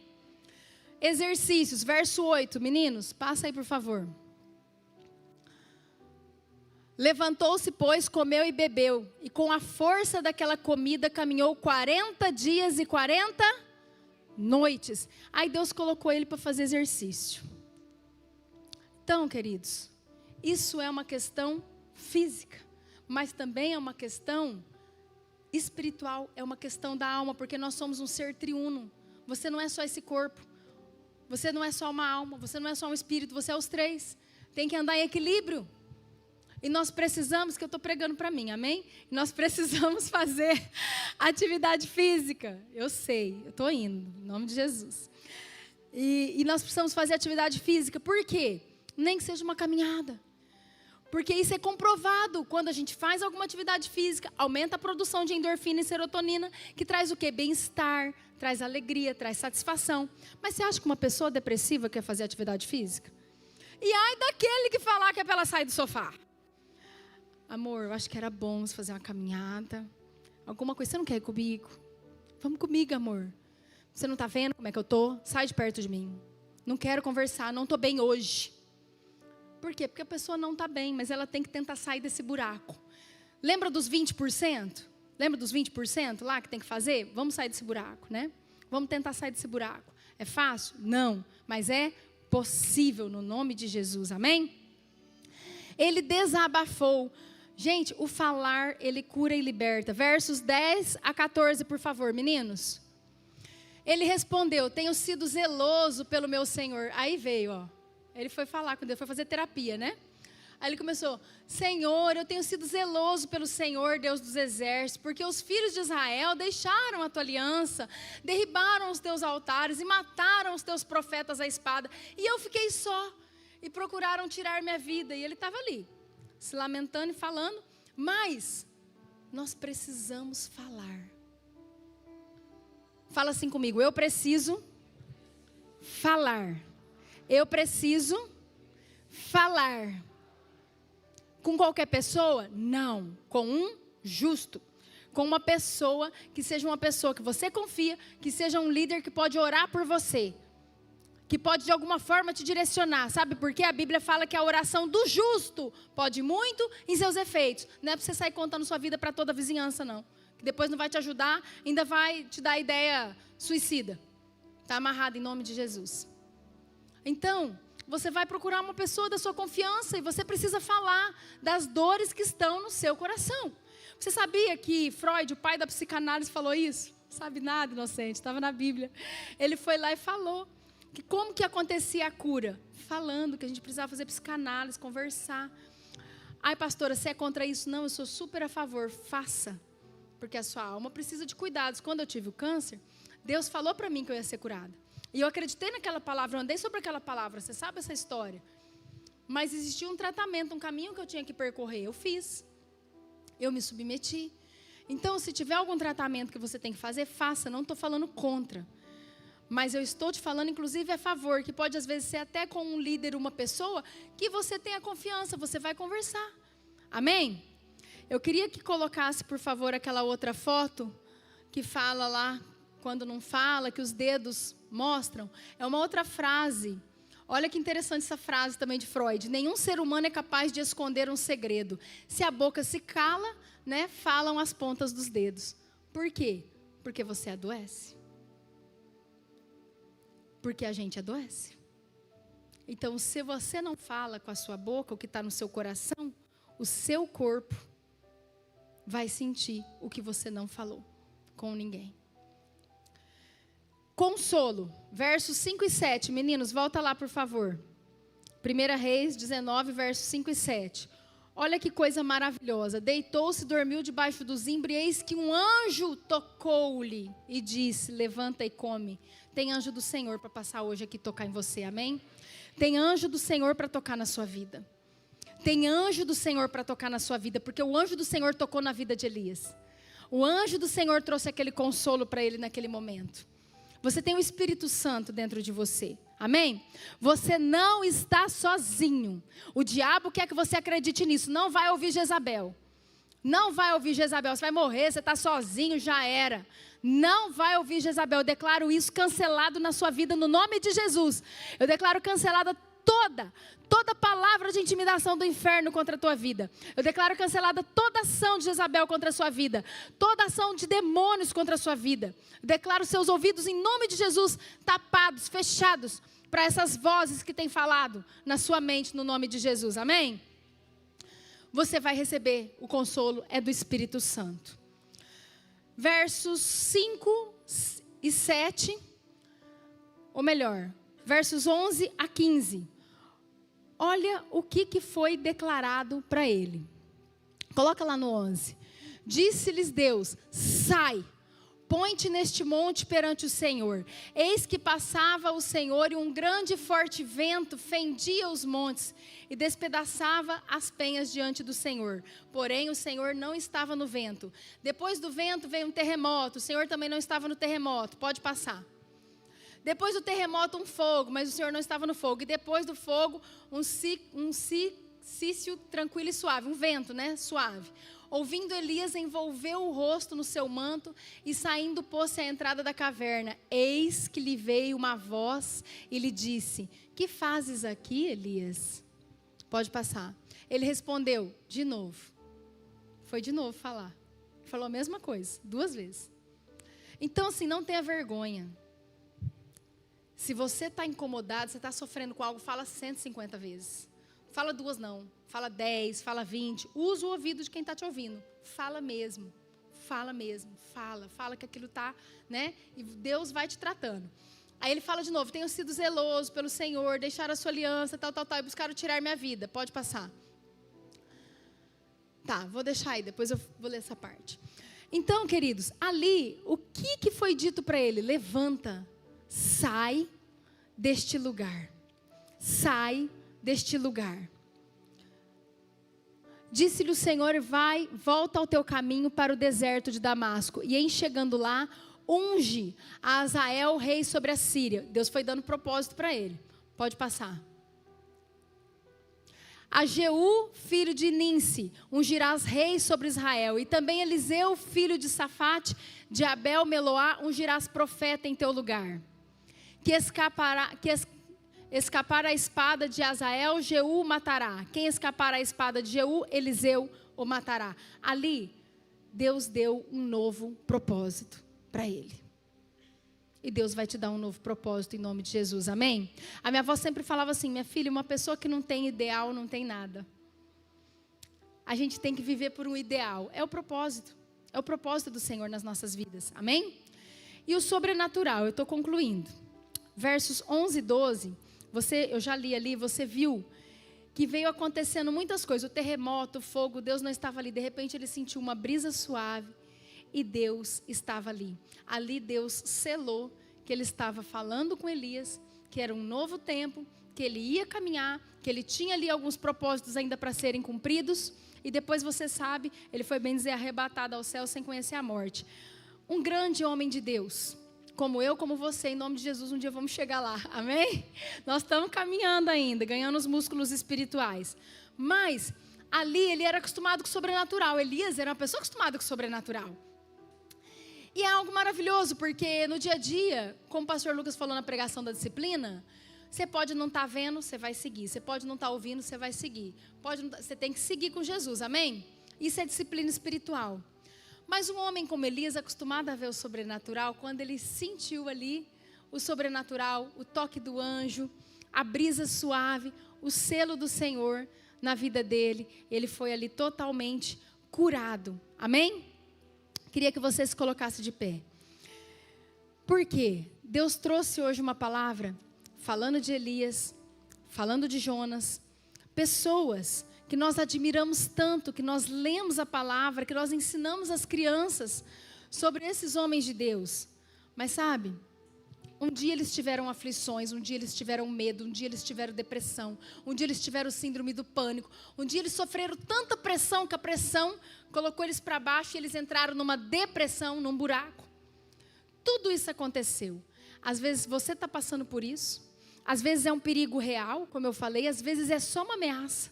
Exercícios, verso 8, meninos, passa aí por favor. Levantou-se, pois, comeu e bebeu, e com a força daquela comida caminhou 40 dias e 40 noites. Aí Deus colocou ele para fazer exercício. Então, queridos, isso é uma questão física, mas também é uma questão espiritual, é uma questão da alma, porque nós somos um ser triuno. Você não é só esse corpo, você não é só uma alma, você não é só um espírito, você é os três. Tem que andar em equilíbrio. E nós precisamos, que eu estou pregando para mim, amém? Nós precisamos fazer atividade física. Eu sei, eu estou indo, em nome de Jesus. E nós precisamos fazer atividade física, por quê? Nem que seja uma caminhada. Porque isso é comprovado. Quando a gente faz alguma atividade física, aumenta a produção de endorfina e serotonina, que traz o quê? Bem-estar, traz alegria, traz satisfação. Mas você acha que uma pessoa depressiva quer fazer atividade física? E ai daquele que falar que é para ela sair do sofá. Amor, eu acho que era bom você fazer uma caminhada. Alguma coisa, você não quer ir comigo? Vamos comigo, amor. Você não está vendo como é que eu estou? Sai de perto de mim. Não quero conversar, não estou bem hoje. Por quê? Porque a pessoa não está bem, mas ela tem que tentar sair desse buraco. Lembra dos 20%? Lembra dos 20% lá que tem que fazer? Vamos sair desse buraco, né? Vamos tentar sair desse buraco. É fácil? Não, mas é possível no nome de Jesus, amém? Ele desabafou. Gente, o falar, ele cura e liberta. Versos 10 a 14, por favor, meninos. Ele respondeu, tenho sido zeloso pelo meu Senhor. Aí veio, ó. Ele foi falar com Deus, foi fazer terapia, né? Aí ele começou, Senhor, eu tenho sido zeloso pelo Senhor, Deus dos exércitos, porque os filhos de Israel deixaram a tua aliança, derribaram os teus altares e mataram os teus profetas à espada. E eu fiquei só, e procuraram tirar minha vida. E ele estava ali, se lamentando e falando, mas nós precisamos falar. Fala assim comigo, eu preciso falar. Eu preciso falar. Com qualquer pessoa? Não. Com um justo. Com uma pessoa que seja uma pessoa que você confia, que seja um líder que pode orar por você, que pode de alguma forma te direcionar. Sabe por quê? A Bíblia fala que a oração do justo pode muito em seus efeitos. Não é para você sair contando sua vida para toda a vizinhança, não. Que depois não vai te ajudar, ainda vai te dar ideia suicida. Está amarrado em nome de Jesus. Então, você vai procurar uma pessoa da sua confiança e você precisa falar das dores que estão no seu coração. Você sabia que Freud, o pai da psicanálise, falou isso? Não sabe nada, inocente, estava na Bíblia. Ele foi lá e falou que como que acontecia a cura? Falando que a gente precisava fazer psicanálise, conversar. Ai, pastora, você é contra isso? Não, eu sou super a favor, faça. Porque a sua alma precisa de cuidados. Quando eu tive o câncer, Deus falou para mim que eu ia ser curada. E eu acreditei naquela palavra, eu andei sobre aquela palavra, você sabe essa história. Mas existia um tratamento, um caminho que eu tinha que percorrer, eu fiz. Eu me submeti. Então, se tiver algum tratamento que você tem que fazer, faça, não estou falando contra. Mas eu estou te falando, inclusive, a favor, que pode às vezes ser até com um líder, uma pessoa, que você tenha confiança, você vai conversar. Amém? Eu queria que colocasse, por favor, aquela outra foto, que fala lá, quando não fala, que os dedos mostram, é uma outra frase. Olha que interessante essa frase também de Freud. Nenhum ser humano é capaz de esconder um segredo. Se a boca se cala, né, falam as pontas dos dedos. Por quê? Porque você adoece. Porque a gente adoece. Então, se você não fala com a sua boca o que está no seu coração, o seu corpo vai sentir o que você não falou com ninguém. consolo. Versos 5 e 7. Meninos, volta lá, por favor. 1 Reis 19, versos 5 e 7. Olha que coisa maravilhosa. Deitou-se, dormiu debaixo do zimbro, e eis que um anjo tocou-lhe e disse: levanta e come. Tem anjo do Senhor para passar hoje aqui e tocar em você, amém? Tem anjo do Senhor para tocar na sua vida. Tem anjo do Senhor para tocar na sua vida, porque o anjo do Senhor tocou na vida de Elias. O anjo do Senhor trouxe aquele consolo para ele naquele momento. Você tem o Espírito Santo dentro de você. Amém? Você não está sozinho. O diabo quer que você acredite nisso. Não vai ouvir Jezabel. Não vai ouvir Jezabel. Você vai morrer, você está sozinho, já era. Não vai ouvir Jezabel. Eu declaro isso cancelado na sua vida no nome de Jesus. Eu declaro cancelada toda palavra de intimidação do inferno contra a tua vida. Eu declaro cancelada toda ação de Jezabel contra a sua vida. Toda ação de demônios contra a sua vida. Eu declaro seus ouvidos em nome de Jesus tapados, fechados, para essas vozes que têm falado na sua mente no nome de Jesus. Amém? Você vai receber o consolo, é do Espírito Santo. Versos 5 e 7, ou melhor, versos 11 a 15. Olha o que foi declarado para ele. Coloca lá no 11. Disse-lhes Deus: sai, põe-te neste monte perante o Senhor. Eis que passava o Senhor, e um grande e forte vento fendia os montes e despedaçava as penhas diante do Senhor. Porém, o Senhor não estava no vento. Depois do vento veio um terremoto. O Senhor também não estava no terremoto. Pode passar. Depois do terremoto, um fogo, mas o Senhor não estava no fogo. E depois do fogo, um cício tranquilo e suave, um vento, né, suave. Ouvindo Elias, envolveu o rosto no seu manto e saindo pôs-se à entrada da caverna. Eis que lhe veio uma voz e lhe disse: que fazes aqui, Elias? Pode passar. Ele respondeu, de novo. Foi de novo falar. Falou a mesma coisa, 2 vezes. Então, assim, não tenha vergonha. Se você está incomodado, você está sofrendo com algo, fala 150 vezes. Fala 2 não, fala 10, fala 20. Usa o ouvido de quem está te ouvindo. Fala mesmo, fala que aquilo está, né? E Deus vai te tratando. Aí ele fala de novo: tenho sido zeloso pelo Senhor, deixaram a sua aliança, tal, e buscaram tirar minha vida. Pode passar. Tá, vou deixar aí, depois eu vou ler essa parte. Então, queridos, ali, o que foi dito para ele? Levanta. Sai deste lugar. Sai deste lugar. Disse-lhe o Senhor: vai, volta ao teu caminho para o deserto de Damasco. E em chegando lá, unge a Azael, rei sobre a Síria. Deus foi dando propósito para ele. Pode passar. A Jeú, filho de Ninsi, ungirás rei sobre Israel. E também Eliseu, filho de Safate, de Abel Meloá, ungirás profeta em teu lugar. Que escapar a espada de Azael, Jeú o matará. Quem escapar a espada de Jeú, Eliseu o matará. Ali, Deus deu um novo propósito para ele. E Deus vai te dar um novo propósito em nome de Jesus, amém? A minha avó sempre falava assim: minha filha, uma pessoa que não tem ideal não tem nada. A gente tem que viver por um ideal. É o propósito do Senhor nas nossas vidas, amém? E o sobrenatural, eu estou concluindo. Versos 11 e 12, eu já li ali, você viu que veio acontecendo muitas coisas. O terremoto, o fogo, Deus não estava ali. De repente ele sentiu uma brisa suave e Deus estava ali. Ali Deus selou que ele estava falando com Elias, que era um novo tempo, que ele ia caminhar, que ele tinha ali alguns propósitos ainda para serem cumpridos. E depois, você sabe, ele foi, bem dizer, arrebatado ao céu sem conhecer a morte. Um grande homem de Deus, como eu, como você, em nome de Jesus, um dia vamos chegar lá, amém? Nós estamos caminhando ainda, ganhando os músculos espirituais. Mas, ali ele era acostumado com o sobrenatural. Elias era uma pessoa acostumada com o sobrenatural. E é algo maravilhoso, porque no dia a dia, como o pastor Lucas falou na pregação da disciplina, você pode não estar vendo, você vai seguir. Você pode não estar ouvindo, você vai seguir. Você tem que seguir com Jesus, amém? Isso é disciplina espiritual. Mas um homem como Elias, acostumado a ver o sobrenatural, quando ele sentiu ali o sobrenatural, o toque do anjo, a brisa suave, o selo do Senhor na vida dele, ele foi ali totalmente curado, amém? Queria que você se colocasse de pé. Por quê? Deus trouxe hoje uma palavra falando de Elias, falando de Jonas, pessoas que nós admiramos tanto, que nós lemos a palavra, que nós ensinamos as crianças sobre esses homens de Deus. Mas sabe, um dia eles tiveram aflições, um dia eles tiveram medo, um dia eles tiveram depressão, um dia eles tiveram síndrome do pânico, um dia eles sofreram tanta pressão que a pressão colocou eles para baixo e eles entraram numa depressão, num buraco. Tudo isso aconteceu. Às vezes você está passando por isso, às vezes é um perigo real, como eu falei, às vezes é só uma ameaça,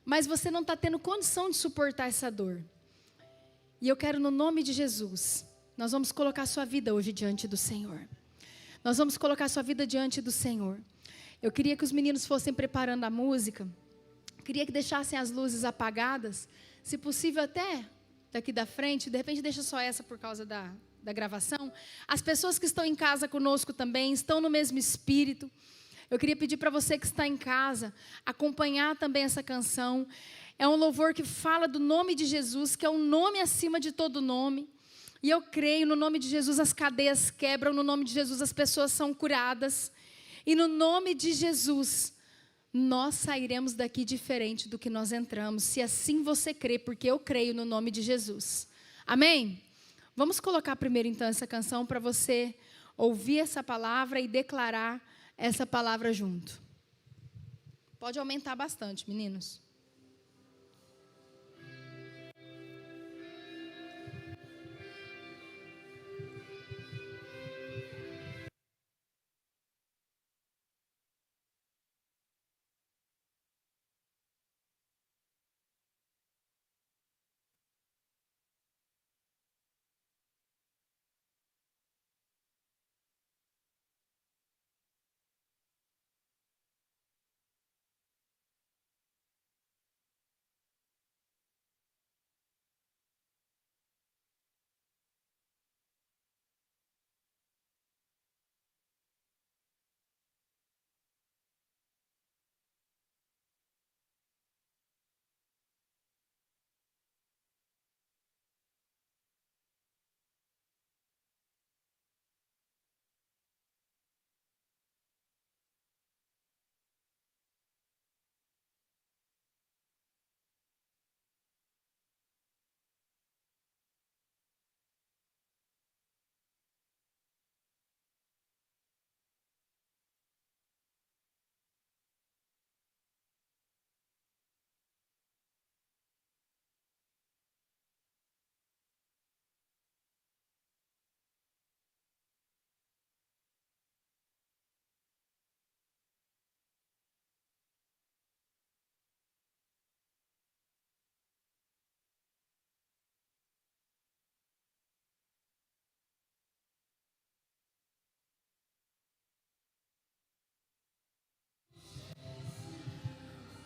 mas você não está tendo condição de suportar essa dor. E eu quero, no nome de Jesus, nós vamos colocar a sua vida hoje diante do Senhor. Nós vamos colocar a sua vida diante do Senhor. Eu queria que os meninos fossem preparando a música, queria que deixassem as luzes apagadas, se possível até daqui da frente, de repente deixa só essa por causa da gravação. As pessoas que estão em casa conosco também, estão no mesmo espírito. Eu queria pedir para você que está em casa, acompanhar também essa canção. É um louvor que fala do nome de Jesus, que é um nome acima de todo nome. E eu creio, no nome de Jesus as cadeias quebram, no nome de Jesus as pessoas são curadas. E no nome de Jesus, nós sairemos daqui diferente do que nós entramos, se assim você crê, porque eu creio no nome de Jesus. Amém? Vamos colocar primeiro então essa canção para você ouvir essa palavra e declarar essa palavra junto. Pode aumentar bastante, meninos.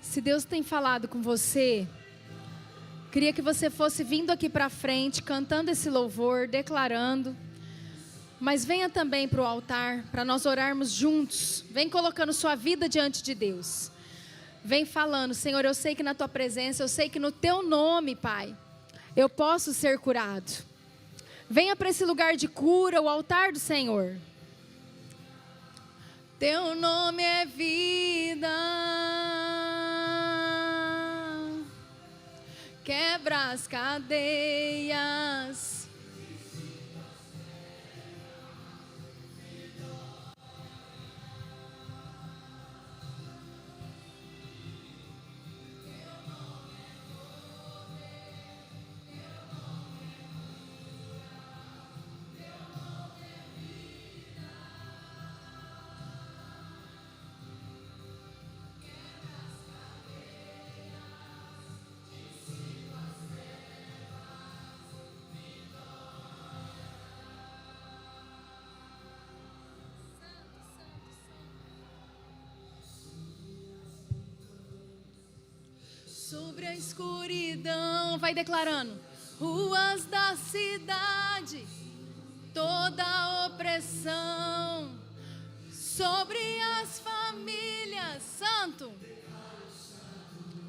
Se Deus tem falado com você, queria que você fosse vindo aqui para frente, cantando esse louvor, declarando. Mas venha também para o altar, para nós orarmos juntos. Vem colocando sua vida diante de Deus. Vem falando, Senhor, eu sei que na Tua presença, eu sei que no Teu nome, Pai, eu posso ser curado. Venha para esse lugar de cura, o altar do Senhor. Teu nome é vida. Quebra as cadeias. Sobre a escuridão, vai declarando. Ruas da cidade, toda a opressão. Sobre as famílias, Santo.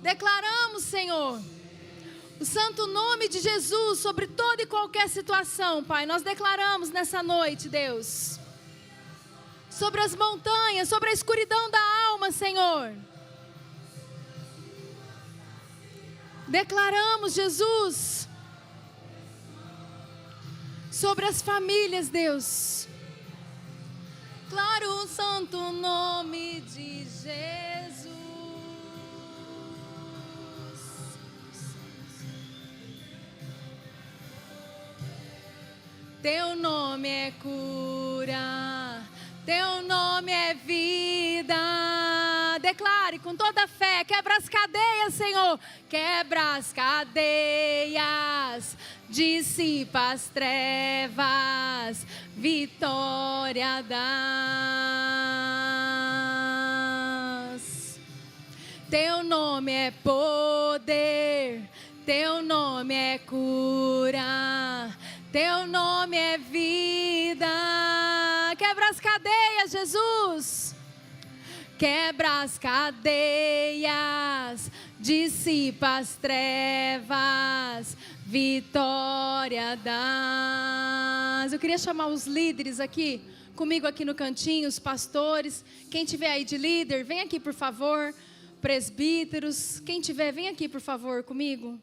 Declaramos, Senhor, o santo nome de Jesus sobre toda e qualquer situação, Pai. Nós declaramos nessa noite, Deus, sobre as montanhas, sobre a escuridão da alma, Senhor. Declaramos, Jesus, sobre as famílias, Deus. Claro, o santo nome de Jesus. Teu nome é cura, teu nome é vida. Declare com toda a fé, quebra as cadeias, Senhor. Quebra as cadeias, dissipa as trevas, vitória das. Teu nome é poder, teu nome é cura, teu nome é vida. Quebra as cadeias, Jesus. Quebra as cadeias, dissipa as trevas, vitória das. Eu queria chamar os líderes aqui, comigo aqui no cantinho, os pastores. Quem tiver aí de líder, vem aqui por favor. Presbíteros, quem tiver, vem aqui por favor comigo.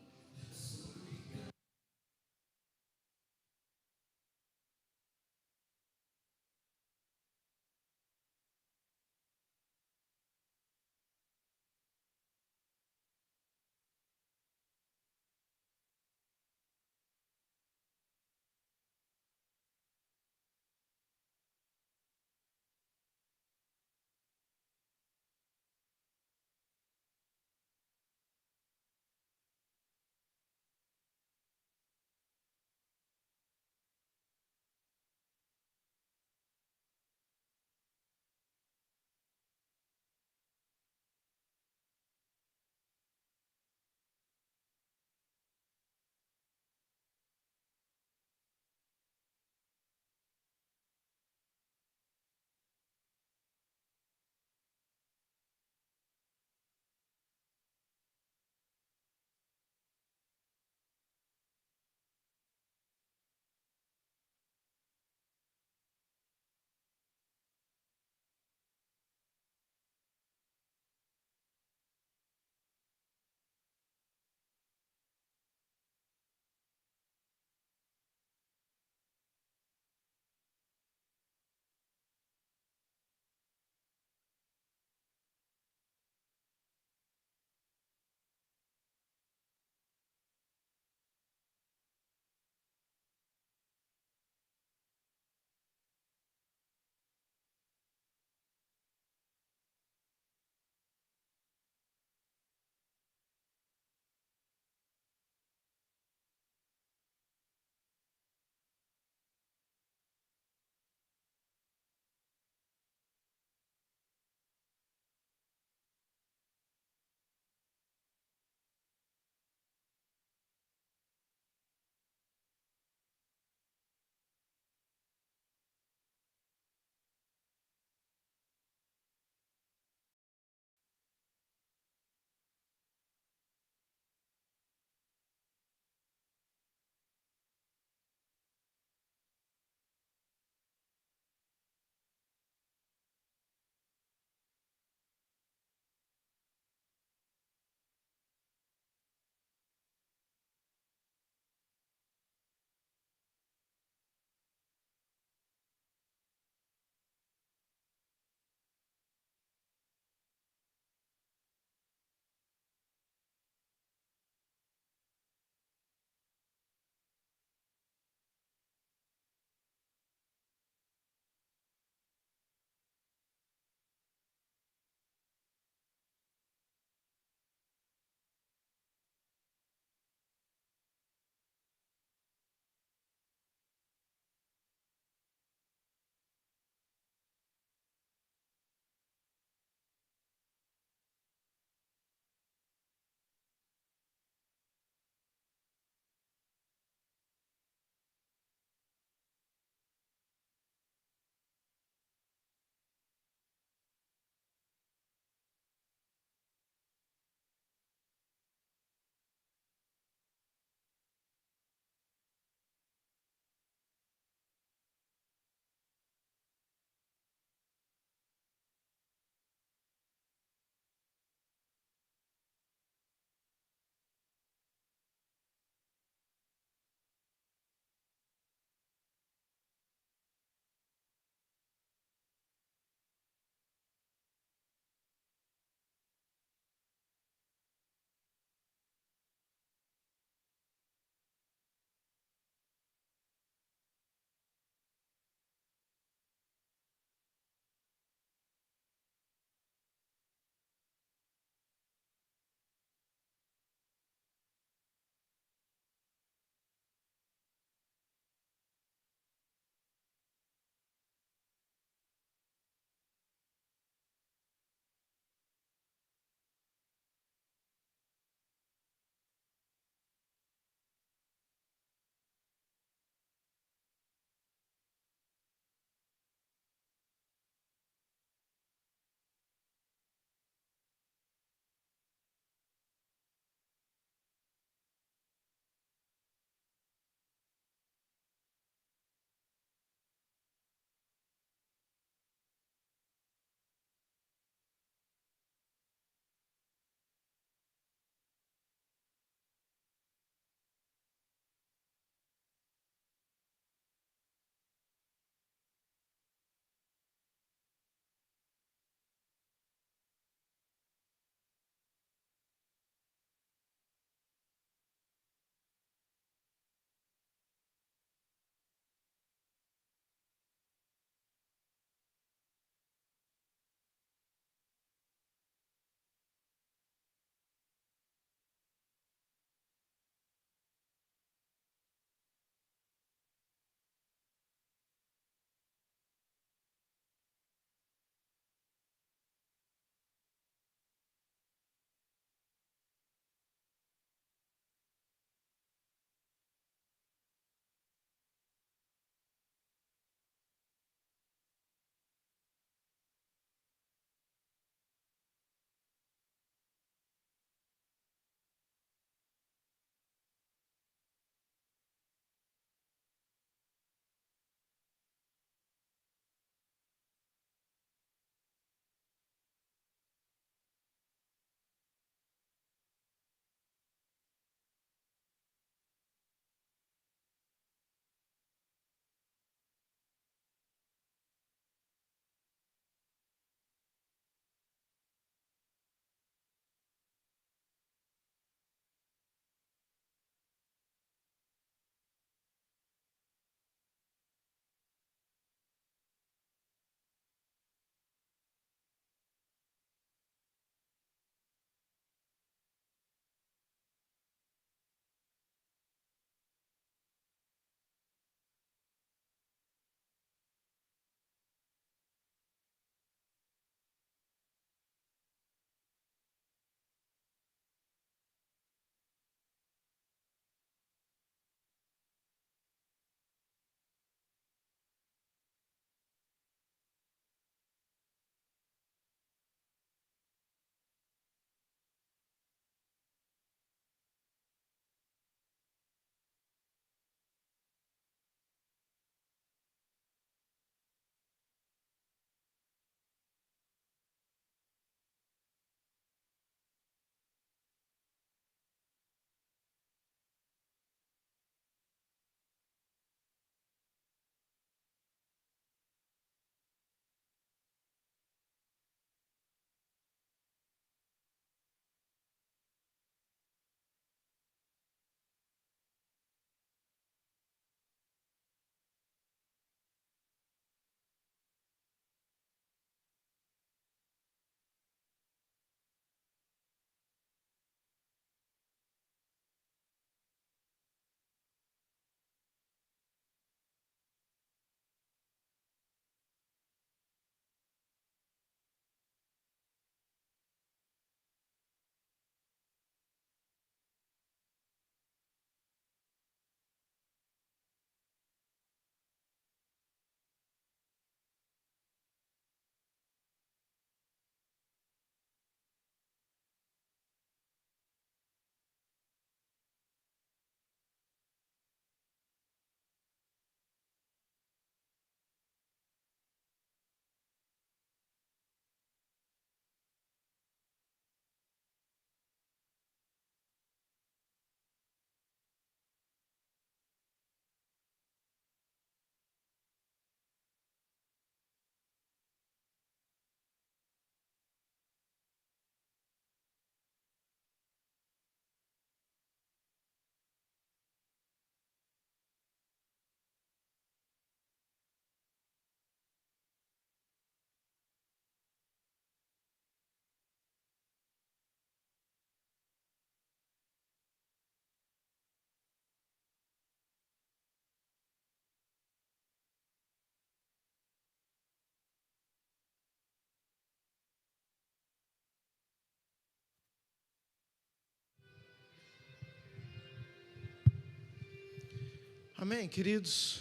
Amém, queridos?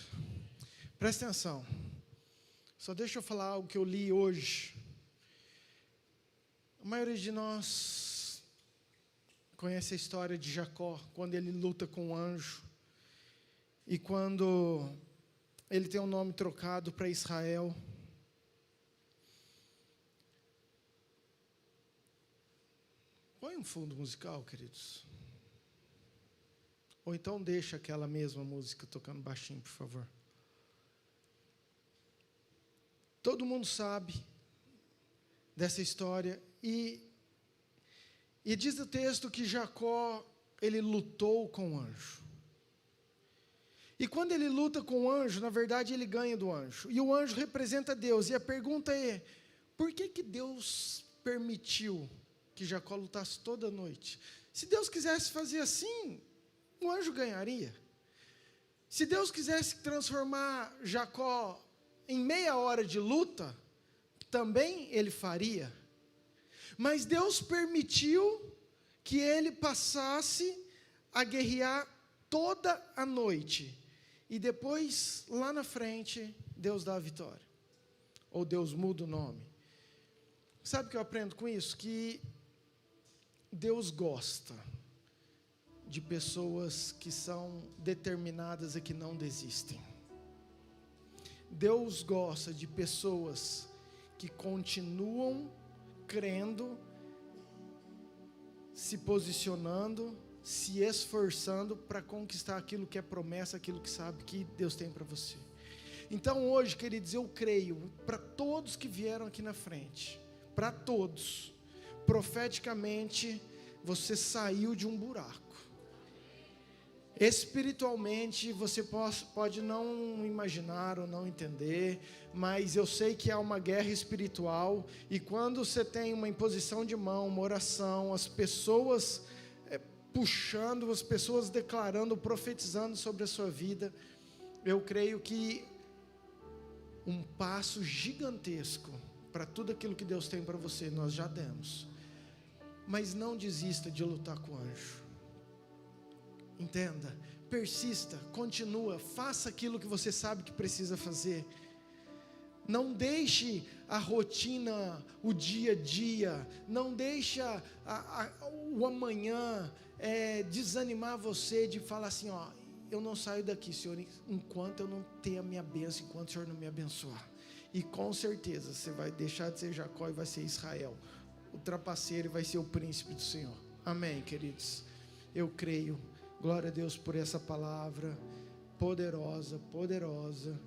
Presta atenção. Só deixa eu falar algo que eu li hoje. A maioria de nós conhece a história de Jacó, quando ele luta com o anjo. E quando ele tem um nome trocado para Israel. Põe um fundo musical, queridos. Ou então deixa aquela mesma música tocando baixinho, por favor. Todo mundo sabe dessa história. E diz o texto que Jacó, ele lutou com o anjo. E quando ele luta com o anjo, na verdade ele ganha do anjo. E o anjo representa Deus. E a pergunta é, por que Deus permitiu que Jacó lutasse toda noite? Se Deus quisesse fazer assim, o anjo ganharia. Se Deus quisesse transformar Jacó em meia hora de luta, também ele faria. Mas Deus permitiu que ele passasse a guerrear toda a noite. E depois, lá na frente, Deus dá a vitória. Ou Deus muda o nome. Sabe o que eu aprendo com isso? Que Deus gosta de pessoas que são determinadas e que não desistem. Deus gosta de pessoas que continuam crendo, se posicionando, se esforçando para conquistar aquilo que é promessa, aquilo que sabe que Deus tem para você. Então hoje, queridos, eu creio, para todos que vieram aqui na frente, para todos, profeticamente, você saiu de um buraco. Espiritualmente, você pode não imaginar ou não entender, mas eu sei que há uma guerra espiritual, e quando você tem uma imposição de mão, uma oração, as pessoas puxando, as pessoas declarando, profetizando sobre a sua vida, eu creio que um passo gigantesco para tudo aquilo que Deus tem para você, nós já demos. Mas não desista de lutar com o anjo. Entenda, persista, continua, faça aquilo que você sabe que precisa fazer. Não deixe a rotina, o dia a dia, não deixe o amanhã desanimar você de falar assim, ó, eu não saio daqui, Senhor, enquanto eu não tenho a minha bênção, enquanto o Senhor não me abençoar. E com certeza você vai deixar de ser Jacó e vai ser Israel, o trapaceiro, e vai ser o príncipe do Senhor. Amém, queridos? Eu creio. Glória a Deus por essa palavra poderosa, poderosa,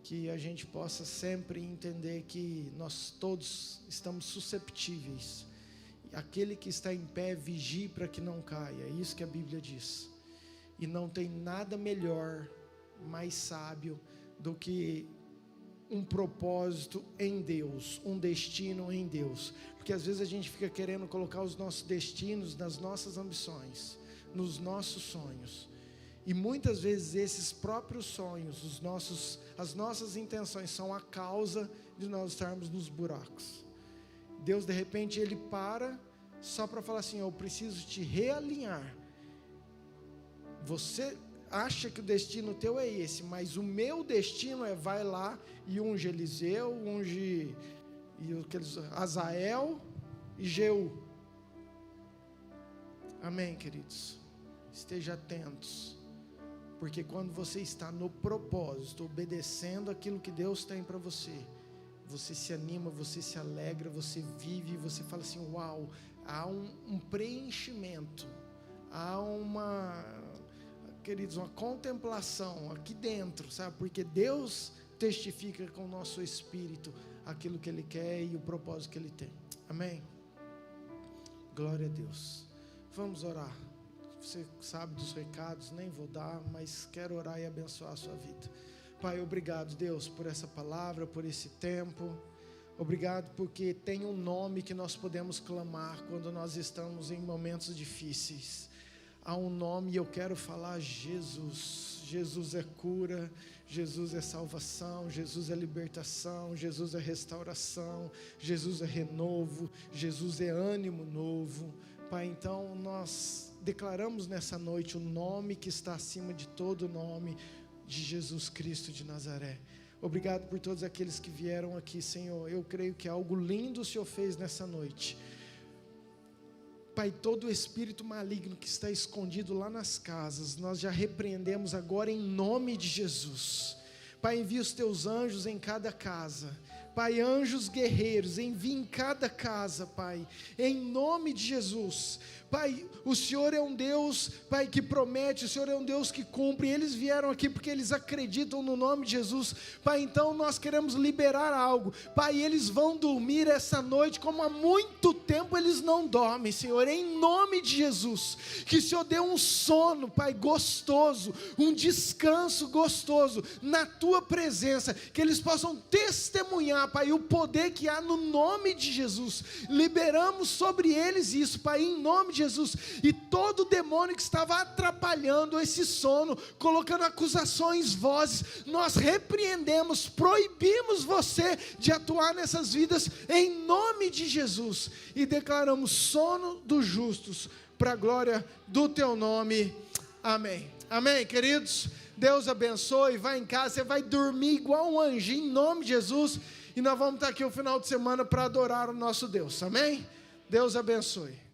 que a gente possa sempre entender que nós todos estamos susceptíveis. Aquele que está em pé, vigie para que não caia, é isso que a Bíblia diz. E não tem nada melhor, mais sábio do que um propósito em Deus, um destino em Deus. Porque às vezes a gente fica querendo colocar os nossos destinos nas nossas ambições, nos nossos sonhos, e muitas vezes esses próprios sonhos, as nossas intenções são a causa de nós estarmos nos buracos. Deus de repente ele para só para falar assim, eu preciso te realinhar. Você acha que o destino teu é esse, mas o meu destino é vai lá e unge Eliseu, unge Azael e Jeú. Amém, queridos? Esteja atentos, porque quando você está no propósito, obedecendo aquilo que Deus tem para você, você se anima, você se alegra, você vive, você fala assim, uau, há um preenchimento, há queridos, uma contemplação aqui dentro, sabe? Porque Deus testifica com o nosso espírito aquilo que Ele quer e o propósito que Ele tem. Amém? Glória a Deus. Vamos orar. Você sabe dos recados, nem vou dar, mas quero orar e abençoar a sua vida. Pai, obrigado, Deus, por essa palavra, por esse tempo. Obrigado porque tem um nome que nós podemos clamar quando nós estamos em momentos difíceis. Há um nome e eu quero falar Jesus. Jesus é cura, Jesus é salvação, Jesus é libertação, Jesus é restauração, Jesus é renovo, Jesus é ânimo novo. Pai, então nós declaramos nessa noite o nome que está acima de todo nome, de Jesus Cristo de Nazaré. Obrigado por todos aqueles que vieram aqui, Senhor. Eu creio que algo lindo o Senhor fez nessa noite. Pai, todo espírito maligno que está escondido lá nas casas, nós já repreendemos agora em nome de Jesus. Pai, envia os teus anjos em cada casa. Pai, anjos guerreiros, envia em cada casa, Pai, em nome de Jesus. Pai, o Senhor é um Deus, Pai, que promete, o Senhor é um Deus que cumpre. Eles vieram aqui porque eles acreditam no nome de Jesus. Pai, então nós queremos liberar algo. Pai, eles vão dormir essa noite como há muito tempo eles não dormem, Senhor, em nome de Jesus. Que o Senhor dê um sono, Pai, gostoso, um descanso gostoso na Tua presença, que eles possam testemunhar, Pai, o poder que há no nome de Jesus. Liberamos sobre eles isso, Pai, em nome de Jesus. E todo demônio que estava atrapalhando esse sono, colocando acusações, vozes, nós repreendemos, proibimos você de atuar nessas vidas em nome de Jesus, e declaramos sono dos justos para a glória do Teu nome. Amém. Amém, queridos. Deus abençoe. Vai em casa, você vai dormir igual um anjinho em nome de Jesus, e nós vamos estar aqui o final de semana para adorar o nosso Deus. Amém? Deus abençoe.